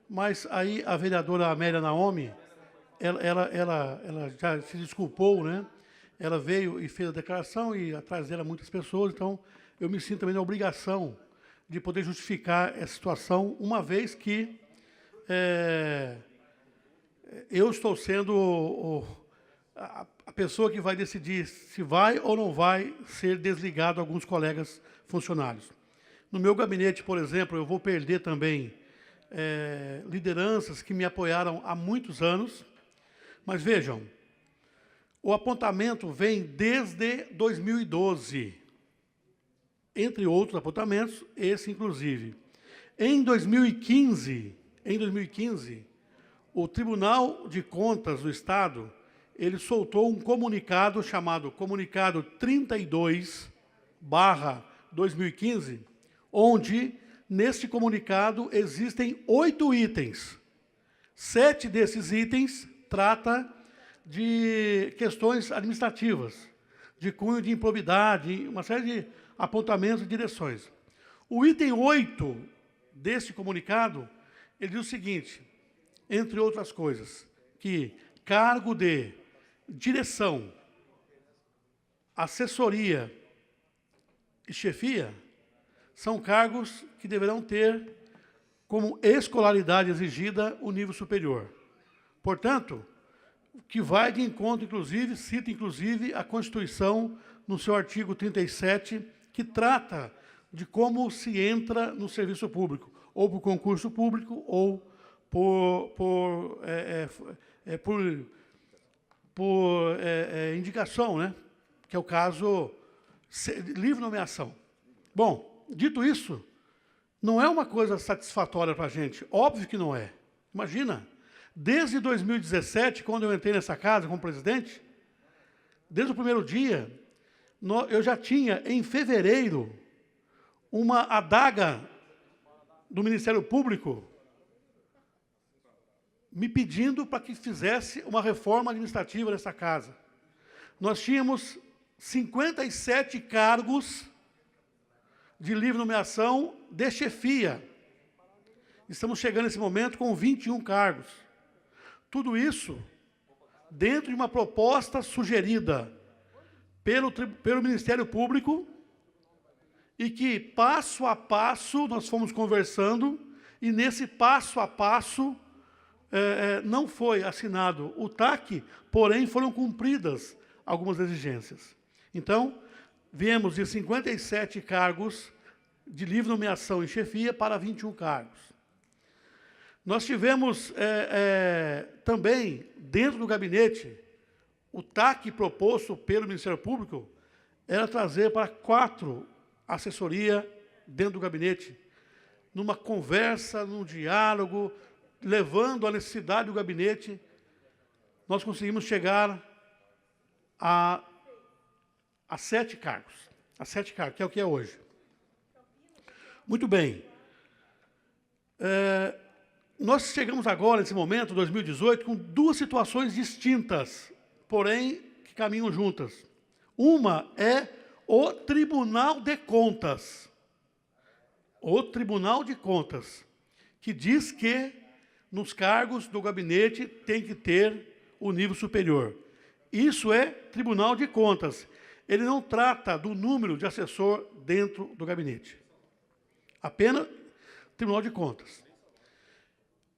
B: mas aí a vereadora Amélia Naomi, ela já se desculpou, né? Ela veio e fez a declaração e atrás dela muitas pessoas, então eu me sinto também na obrigação de poder justificar essa situação, uma vez que eu estou sendo a pessoa que vai decidir se vai ou não vai ser desligado alguns colegas funcionários. No meu gabinete, por exemplo, eu vou perder também lideranças que me apoiaram há muitos anos, mas vejam, o apontamento vem desde 2012, entre outros apontamentos, esse inclusive. Em 2015, o Tribunal de Contas do Estado, ele soltou um comunicado chamado Comunicado 32/2015, onde, neste comunicado, existem 8 itens. 7 desses itens trata de questões administrativas, de cunho de improbidade, uma série de apontamentos e direções. O item 8 deste comunicado, ele diz o seguinte, entre outras coisas, que cargo de direção, assessoria e chefia são cargos que deverão ter como escolaridade exigida o nível superior. Portanto, que vai de encontro, inclusive, cita inclusive a Constituição, no seu artigo 37, que trata de como se entra no serviço público, ou por concurso público, ou por indicação, né? Que é o caso livre nomeação. Bom, dito isso, não é uma coisa satisfatória para a gente, óbvio que não é. Imagina, desde 2017, quando eu entrei nessa casa como presidente, desde o primeiro dia, eu já tinha, em fevereiro, uma adaga do Ministério Público me pedindo para que fizesse uma reforma administrativa nessa casa. Nós tínhamos 57 cargos de livre nomeação de chefia. Estamos chegando nesse momento com 21 cargos. Tudo isso dentro de uma proposta sugerida pelo Ministério Público e que, passo a passo, nós fomos conversando e, nesse passo a passo, não foi assinado o TAC, porém foram cumpridas algumas exigências. Então, viemos de 57 cargos de livre nomeação e chefia para 21 cargos. Nós tivemos também, dentro do gabinete, o TAC proposto pelo Ministério Público era trazer para 4 assessorias dentro do gabinete, numa conversa, num diálogo, levando a necessidade do gabinete, nós conseguimos chegar a 7 cargos. A 7 cargos, que é o que é hoje. Muito bem. Nós chegamos agora, nesse momento, 2018, com 2 situações distintas, porém, que caminham juntas. Uma é o Tribunal de Contas. O Tribunal de Contas, que diz que nos cargos do gabinete tem que ter o nível superior. Isso é Tribunal de Contas. Ele não trata do número de assessor dentro do gabinete. Apenas Tribunal de Contas.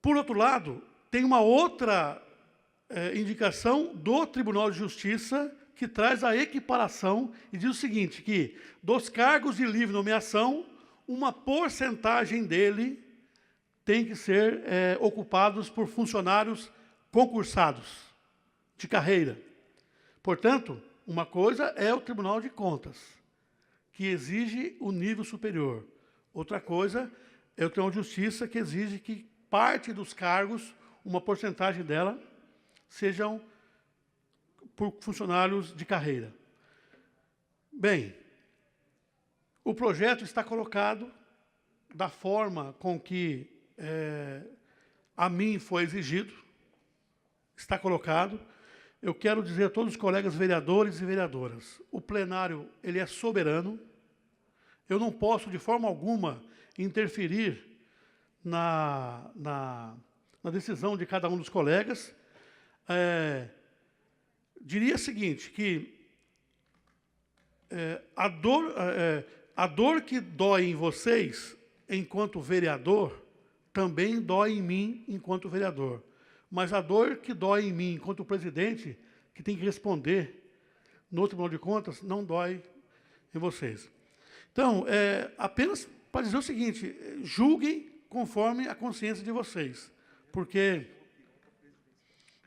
B: Por outro lado, tem uma outra indicação do Tribunal de Justiça que traz a equiparação e diz o seguinte, que dos cargos de livre nomeação, uma porcentagem dele tem que ser ocupados por funcionários concursados de carreira. Portanto, uma coisa é o Tribunal de Contas, que exige o nível superior. Outra coisa é o Tribunal de Justiça, que exige que parte dos cargos, uma porcentagem dela, sejam por funcionários de carreira. Bem, o projeto está colocado da forma com que a mim foi exigido, está colocado. Eu quero dizer a todos os colegas vereadores e vereadoras, o plenário ele é soberano, eu não posso de forma alguma interferir na decisão de cada um dos colegas. Diria o seguinte, que a dor que dói em vocês, enquanto vereador, também dói em mim, enquanto vereador. Mas a dor que dói em mim, enquanto presidente, que tem que responder no Tribunal de Contas, não dói em vocês. Então, apenas para dizer o seguinte, julguem conforme a consciência de vocês, porque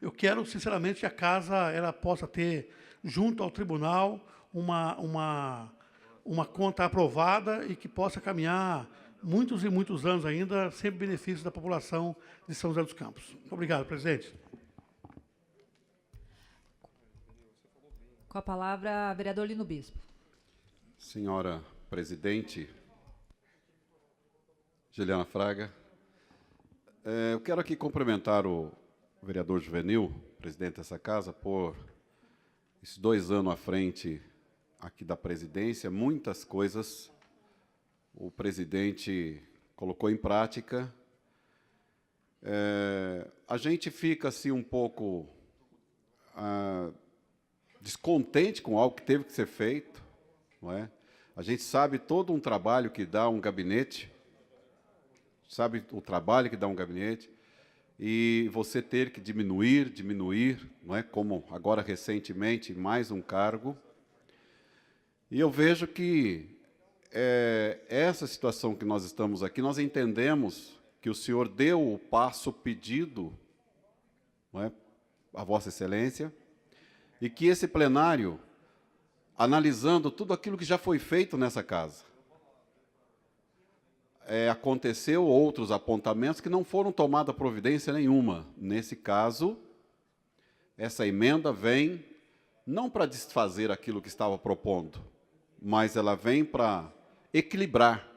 B: eu quero, sinceramente, que a casa ela possa ter, junto ao tribunal, uma conta aprovada e que possa caminhar muitos e muitos anos ainda, sempre benefício da população de São José dos Campos. Muito obrigado, presidente.
F: Com a palavra, a vereador Lino Bispo.
M: Senhora presidente, Juliana Fraga, eu quero aqui cumprimentar o vereador Juvenil, presidente dessa casa, por esses 2 anos à frente aqui da presidência. Muitas coisas o presidente colocou em prática. A gente fica assim um pouco descontente com algo que teve que ser feito, não é? A gente sabe todo um trabalho que dá um gabinete, e você ter que diminuir, não é? Como agora recentemente mais um cargo. E eu vejo que essa situação que nós estamos aqui, nós entendemos que o senhor deu o passo pedido, não é, a Vossa Excelência, e que esse plenário, analisando tudo aquilo que já foi feito nessa casa, aconteceu outros apontamentos que não foram tomada providência nenhuma. Nesse caso, essa emenda vem não para desfazer aquilo que estava propondo, mas ela vem para equilibrar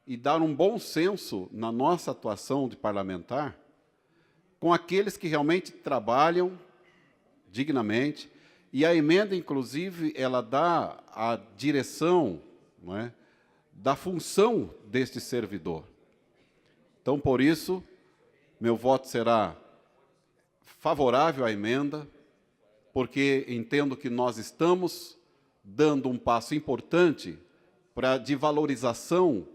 M: e dar um bom senso na nossa atuação de parlamentar com aqueles que realmente trabalham dignamente. E a emenda, inclusive, ela dá a direção, não é, da função deste servidor. Então, por isso, meu voto será favorável à emenda, porque entendo que nós estamos dando um passo importante de valorização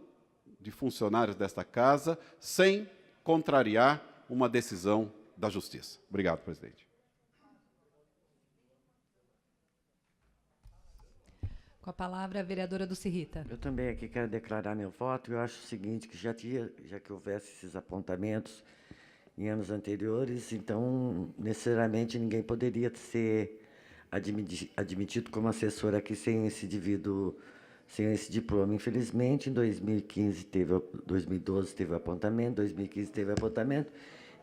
M: de funcionários desta casa, sem contrariar uma decisão da Justiça. Obrigado, presidente.
F: Com a palavra, a vereadora Dulce Rita.
E: Eu também aqui quero declarar meu voto. Eu acho o seguinte, que já que houvesse esses apontamentos em anos anteriores, então, necessariamente, ninguém poderia ser admitido como assessor aqui sem esse diploma. Infelizmente, em 2012 teve apontamento, 2015 teve apontamento,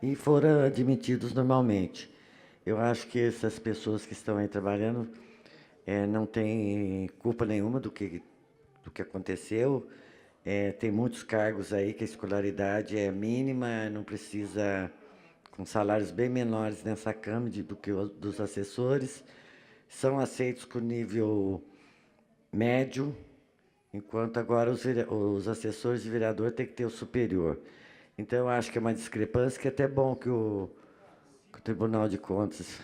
E: e foram admitidos normalmente. Eu acho que essas pessoas que estão aí trabalhando não têm culpa nenhuma do que aconteceu. Tem muitos cargos aí que a escolaridade é mínima, não precisa, com salários bem menores nessa Câmara do que os dos assessores, são aceitos com nível médio, enquanto agora os assessores de vereador têm que ter o superior. Então, eu acho que é uma discrepância, que é até bom que o Tribunal de Contas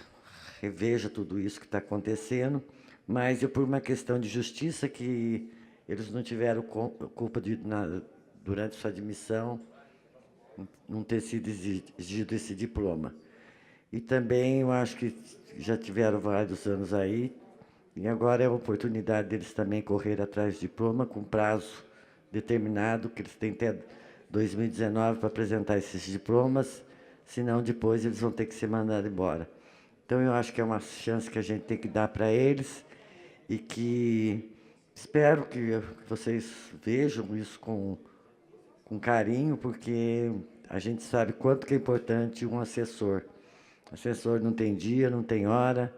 E: reveja tudo isso que está acontecendo, mas por uma questão de justiça, que eles não tiveram culpa durante sua admissão, não ter sido exigido esse diploma. E também eu acho que já tiveram vários anos aí, e agora é a oportunidade deles também correr atrás do diploma com prazo determinado, que eles têm até 2019 para apresentar esses diplomas, senão depois eles vão ter que ser mandados embora. Então, eu acho que é uma chance que a gente tem que dar para eles e que espero que vocês vejam isso com carinho, porque a gente sabe quanto que é importante um assessor. O assessor não tem dia, não tem hora,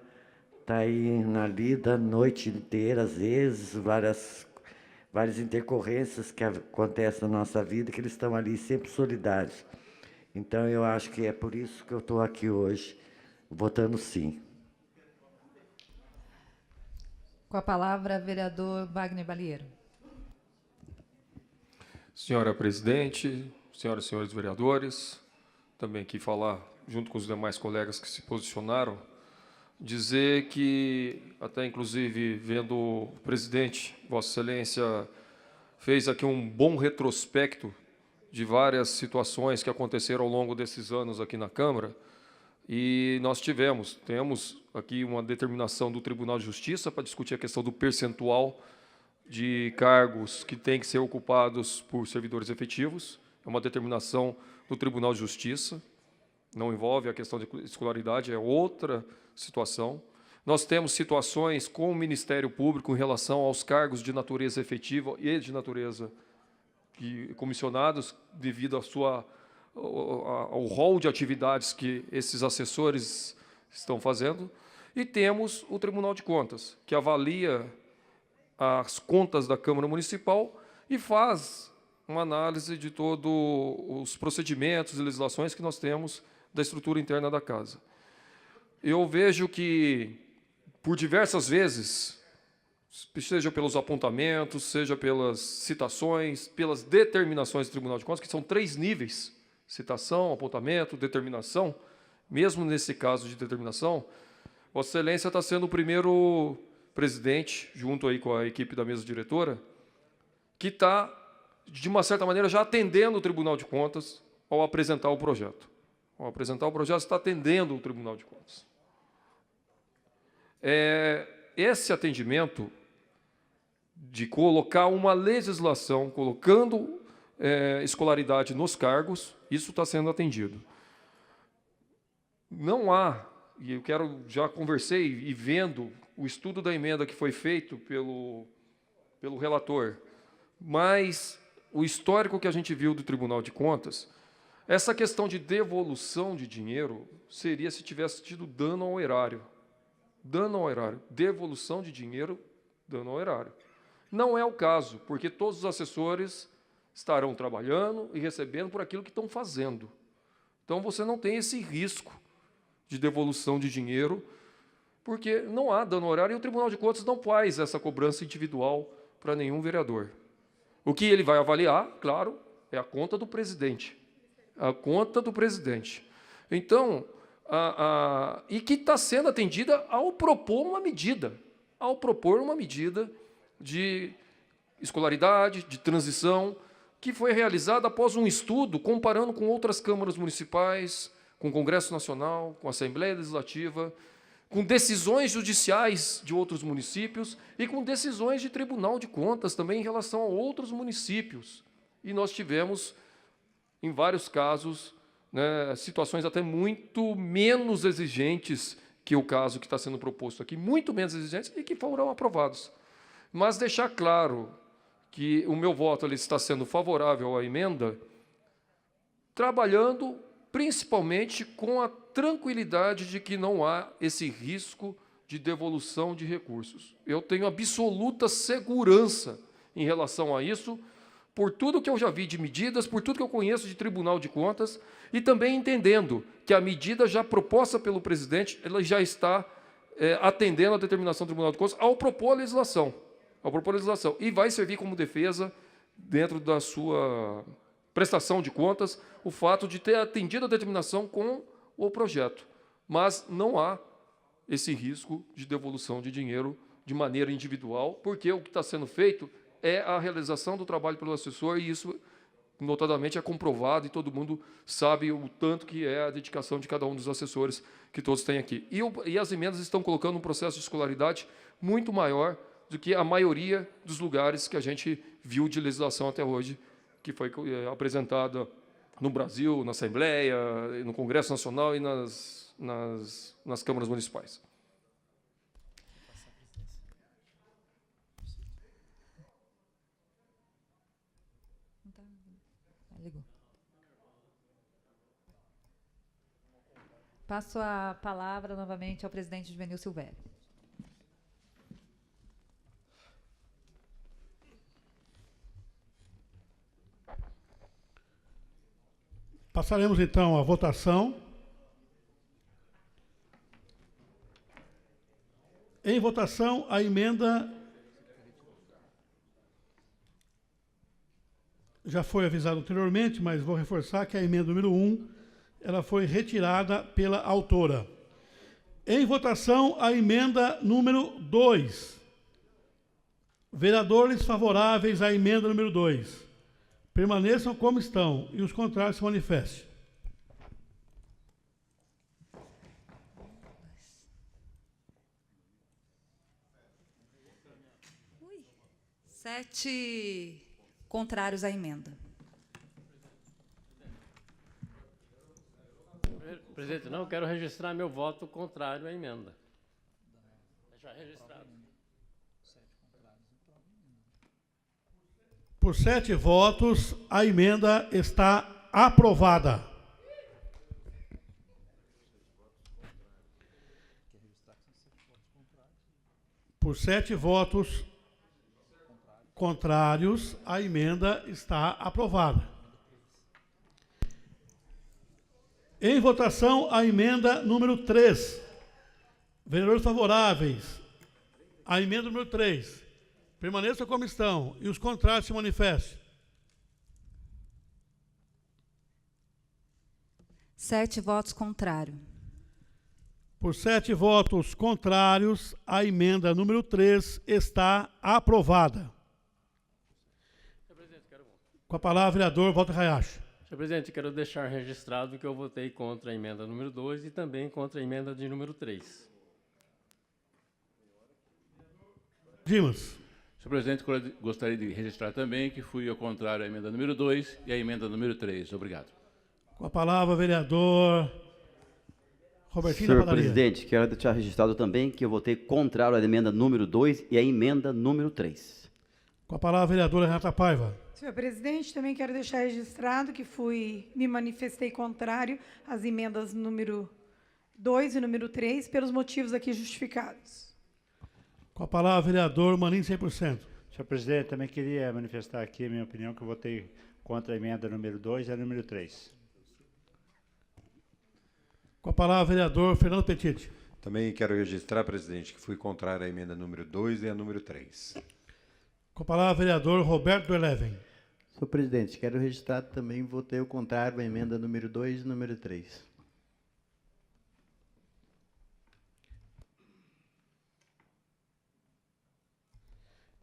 E: está aí na lida a noite inteira, às vezes, várias intercorrências que acontecem na nossa vida, que eles estão ali sempre solidários. Então, eu acho que é por isso que eu estou aqui hoje, votando sim.
F: Com a palavra, vereador Wagner Balieiro.
L: Senhora presidente, senhoras e senhores vereadores, também aqui falar, junto com os demais colegas que se posicionaram, dizer que, até inclusive vendo o presidente, Vossa Excelência, fez aqui um bom retrospecto de várias situações que aconteceram ao longo desses anos aqui na Câmara, e nós temos aqui uma determinação do Tribunal de Justiça para discutir a questão do percentual de cargos que têm que ser ocupados por servidores efetivos. É uma determinação do Tribunal de Justiça, não envolve a questão de escolaridade, é outra situação. Nós temos situações com o Ministério Público em relação aos cargos de natureza efetiva e de natureza comissionados, devido ao rol de atividades que esses assessores estão fazendo. E temos o Tribunal de Contas, que avalia as contas da Câmara Municipal e faz uma análise de todos os procedimentos e legislações que nós temos da estrutura interna da Casa. Eu vejo que, por diversas vezes, seja pelos apontamentos, seja pelas citações, pelas determinações do Tribunal de Contas, que são 3 níveis, citação, apontamento, determinação, mesmo nesse caso de determinação, Vossa Excelência está sendo o primeiro presidente, junto aí com a equipe da mesa diretora, que está, de uma certa maneira, já atendendo o Tribunal de Contas ao apresentar o projeto. Ao apresentar o projeto, está atendendo o Tribunal de Contas. Esse atendimento de colocar uma legislação, colocando escolaridade nos cargos, isso está sendo atendido. Não há, e eu já conversei e vendo o estudo da emenda que foi feito pelo relator, mas o histórico que a gente viu do Tribunal de Contas, essa questão de devolução de dinheiro seria se tivesse tido dano ao erário. Dano ao erário. Devolução de dinheiro, dano ao erário. Não é o caso, porque todos os assessores estarão trabalhando e recebendo por aquilo que estão fazendo. Então, você não tem esse risco de devolução de dinheiro, porque não há dano ao erário e o Tribunal de Contas não faz essa cobrança individual para nenhum vereador. O que ele vai avaliar, claro, é a conta do presidente. A conta do presidente. Então, e que está sendo atendida ao propor uma medida. Ao propor uma medida de escolaridade, de transição, que foi realizada após um estudo comparando com outras câmaras municipais, com o Congresso Nacional, com a Assembleia Legislativa, com decisões judiciais de outros municípios e com decisões de Tribunal de Contas também em relação a outros municípios. E nós tivemos, em vários casos, né, situações até muito menos exigentes que o caso que está sendo proposto aqui, muito menos exigentes, e que foram aprovados. Mas deixar claro que o meu voto ali está sendo favorável à emenda, trabalhando principalmente com a tranquilidade de que não há esse risco de devolução de recursos. Eu tenho absoluta segurança em relação a isso, por tudo que eu já vi de medidas, por tudo que eu conheço de Tribunal de Contas, e também entendendo que a medida já proposta pelo presidente, ela já está atendendo a determinação do Tribunal de Contas ao propor a legislação. E vai servir como defesa, dentro da sua prestação de contas, o fato de ter atendido a determinação com o projeto. Mas não há esse risco de devolução de dinheiro de maneira individual, porque o que está sendo feito é a realização do trabalho pelo assessor, e isso
N: notadamente é comprovado e todo mundo sabe o tanto que é a dedicação de cada um dos assessores que todos têm aqui. E as emendas estão colocando um processo de escolaridade muito maior do que a maioria dos lugares que a gente viu de legislação até hoje, que foi apresentada no Brasil, na Assembleia, no Congresso Nacional e nas câmaras municipais.
F: Passo a palavra novamente ao presidente Juvenil Silvério.
B: Passaremos então à votação. Em votação, a emenda já foi avisado anteriormente, mas vou reforçar que a emenda número 1 ela foi retirada pela autora. Em votação, a emenda número 2. Vereadores favoráveis à emenda número 2. Permaneçam como estão e os contrários se manifestem.
F: Sete contrários à emenda.
K: Presidente, não, eu quero registrar meu voto contrário à emenda. Deixar registrado.
B: Por 7 votos, a emenda está aprovada. Por 7 votos contrários, a emenda está aprovada. Em votação, a emenda número 3. Vereadores favoráveis à emenda número 3. Permaneçam como estão e os contrários se manifestem.
F: 7 votos contrários.
B: Por 7 votos contrários, a emenda número 3 está aprovada. Com a palavra, vereador Walter Hayashi.
K: Senhor presidente, quero deixar registrado que eu votei contra a emenda número 2 e também contra a emenda de número 3.
B: Dimas.
G: Senhor presidente, gostaria de registrar também que fui ao contrário à emenda número 2 e à emenda número 3. Obrigado.
B: Com a palavra, vereador Robertinho
C: Senhor
B: da Padaria.
C: presidente, quero deixar registrado também que eu votei contrário à emenda número 2 e à emenda número 3.
B: Com a palavra, vereadora Renata Paiva.
I: Senhor presidente, também quero deixar registrado que me manifestei contrário às emendas número 2 e número 3, pelos motivos aqui justificados.
B: Com a palavra, vereador Maninho 100%.
O: Senhor presidente, também queria manifestar aqui a minha opinião, que eu votei contra a emenda número 2 e a número 3.
B: Com a palavra, vereador Fernando Petit.
J: Também quero registrar, presidente, que fui contrário à emenda número 2 e à número 3.
B: Com a palavra, vereador Roberto Eleven.
P: Senhor presidente, quero registrar também, votei o contrário à emenda número 2 e número 3.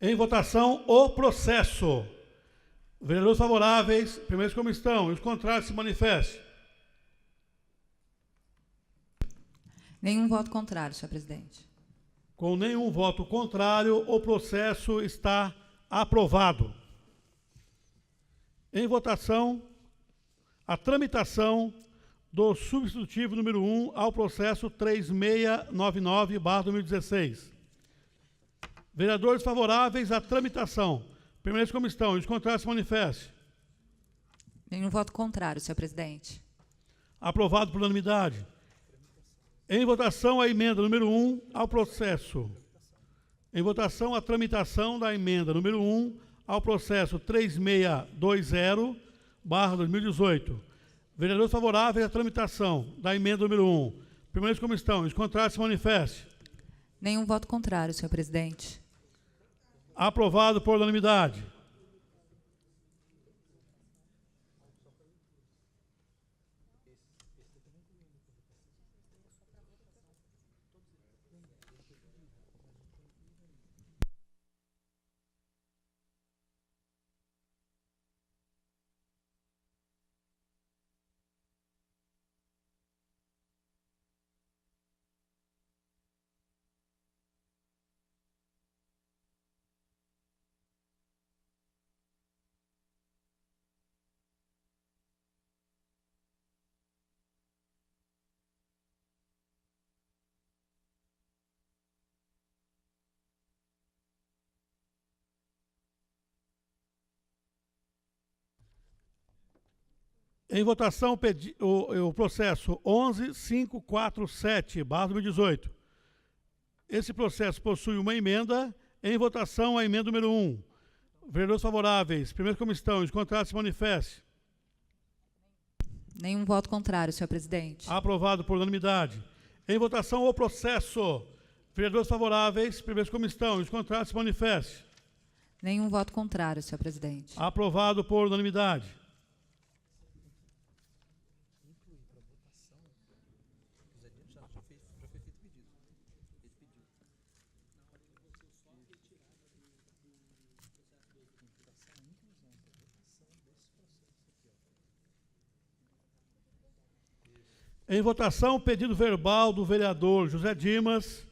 B: Em votação, o processo. Vereadores favoráveis, primeiros como estão, e os contrários se manifestem.
F: Nenhum voto contrário, senhor presidente.
B: Com nenhum voto contrário, o processo está aprovado. Em votação, a tramitação do substitutivo número 1 ao processo 3699/2016. Vereadores favoráveis à tramitação, permaneçam como estão e os contrários se manifestem.
F: Nenhum voto contrário, senhor presidente.
B: Aprovado por unanimidade. Em votação, a emenda número 1 ao processo. Em votação, a tramitação da emenda número 1 ao processo 3620/2018. Vereadores favoráveis à tramitação da emenda número 1. Permaneçam como estão. Os contrários se manifestem.
F: Nenhum voto contrário, senhor presidente.
B: Aprovado por unanimidade. Em votação, o processo 11.547/2018. Esse processo possui uma emenda. Em votação, a emenda número 1. Vereadores favoráveis. Primeiro como estão, os contrários se manifestem.
F: Nenhum voto contrário, senhor presidente.
B: Aprovado por unanimidade. Em votação, o processo. Vereadores favoráveis. Primeiro como estão, os contrários se manifestem.
F: Nenhum voto contrário, senhor presidente.
B: Aprovado por unanimidade. Em votação, pedido verbal do vereador José Dimas,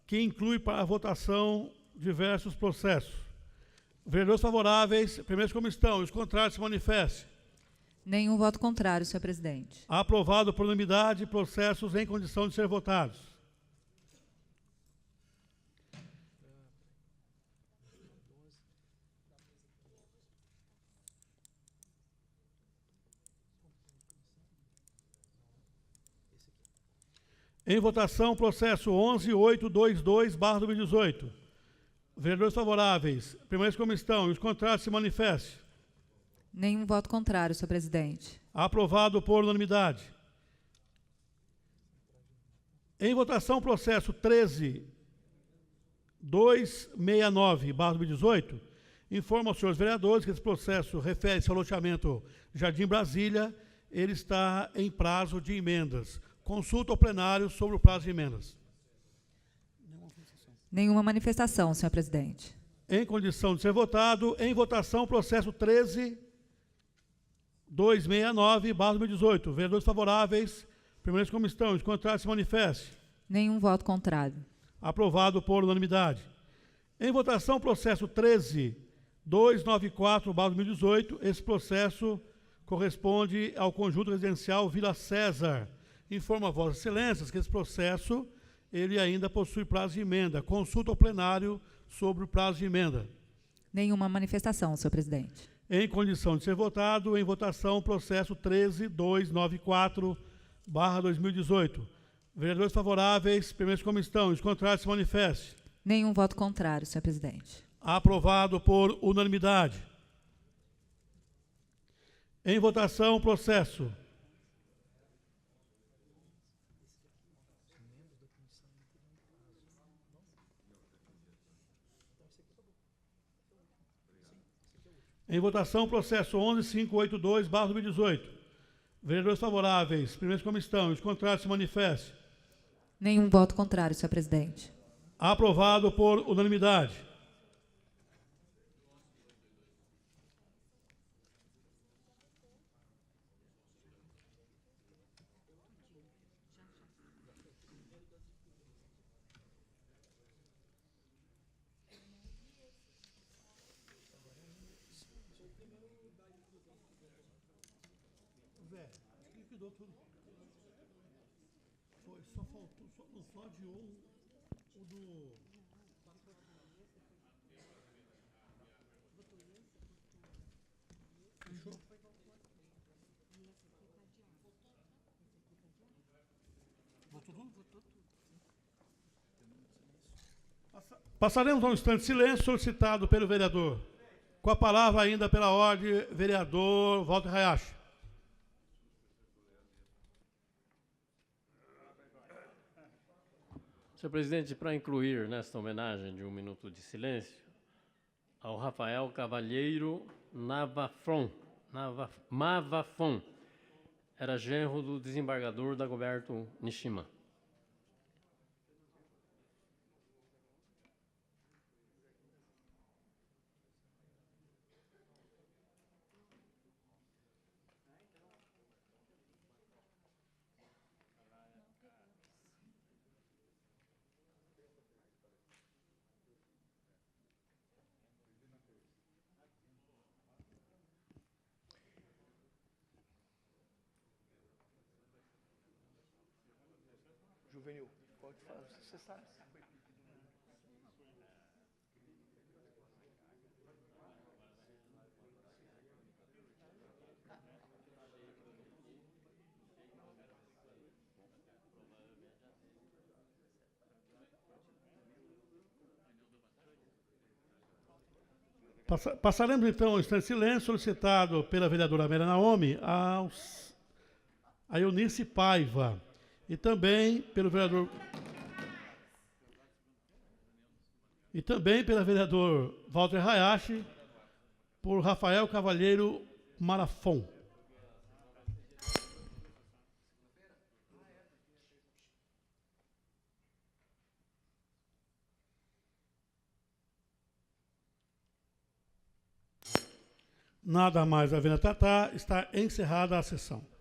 B: que inclui para a votação diversos processos. Vereadores favoráveis, primeiro como estão, os contrários se manifestem.
F: Nenhum voto contrário, senhor presidente.
B: Aprovado por unanimidade, processos em condição de ser votados. Em votação, processo 11.822/2018. Vereadores favoráveis, primeiro como estão, os contrários se manifestem.
F: Nenhum voto contrário, senhor presidente.
B: Aprovado por unanimidade. Em votação, processo 13.269/2018. Informo aos senhores vereadores que esse processo refere-se ao loteamento Jardim Brasília. Ele está em prazo de emendas. Consulta ao plenário sobre o prazo de emendas.
F: Nenhuma manifestação, senhor presidente.
B: Em condição de ser votado, em votação, processo 13.269/2018. Vereadores favoráveis, primeiro como estão, os contrários se manifestem.
F: Nenhum voto contrário.
B: Aprovado por unanimidade. Em votação, processo 13.294/2018. Esse processo corresponde ao conjunto residencial Vila César. Informo a Vossas Excelências que esse processo ele ainda possui prazo de emenda. Consulta ao plenário sobre o prazo de emenda.
F: Nenhuma manifestação, senhor presidente.
B: Em condição de ser votado, em votação, processo 13.294/2018. Vereadores favoráveis, primeiro como estão, os contrários se manifestem.
F: Nenhum voto contrário, senhor presidente.
B: Aprovado por unanimidade. Em votação, processo Em votação, processo 11.582/2018. Vereadores favoráveis, primeiro como estão, os contrários se manifestem.
F: Nenhum voto contrário, senhor presidente.
B: Aprovado por unanimidade. Só faltou, só adiou o do... Fechou? Votou tudo? Passaremos a um instante de silêncio solicitado pelo vereador. Com a palavra ainda pela ordem, vereador Walter Hayashi.
K: Senhor presidente, para incluir nesta homenagem de um minuto de silêncio ao Rafael Cavalheiro Mavafon, era genro do desembargador Dagoberto Nishima.
H: Juvenil, pode falar, você sabe.
B: Passaremos, então, ao instante de silêncio solicitado pela vereadora Amélia Naomi a Eunice Paiva e também pelo vereador... E também pelo vereador Walter Hayashi, por Rafael Cavalheiro Marafon. Nada mais havendo a tratar, está encerrada a sessão.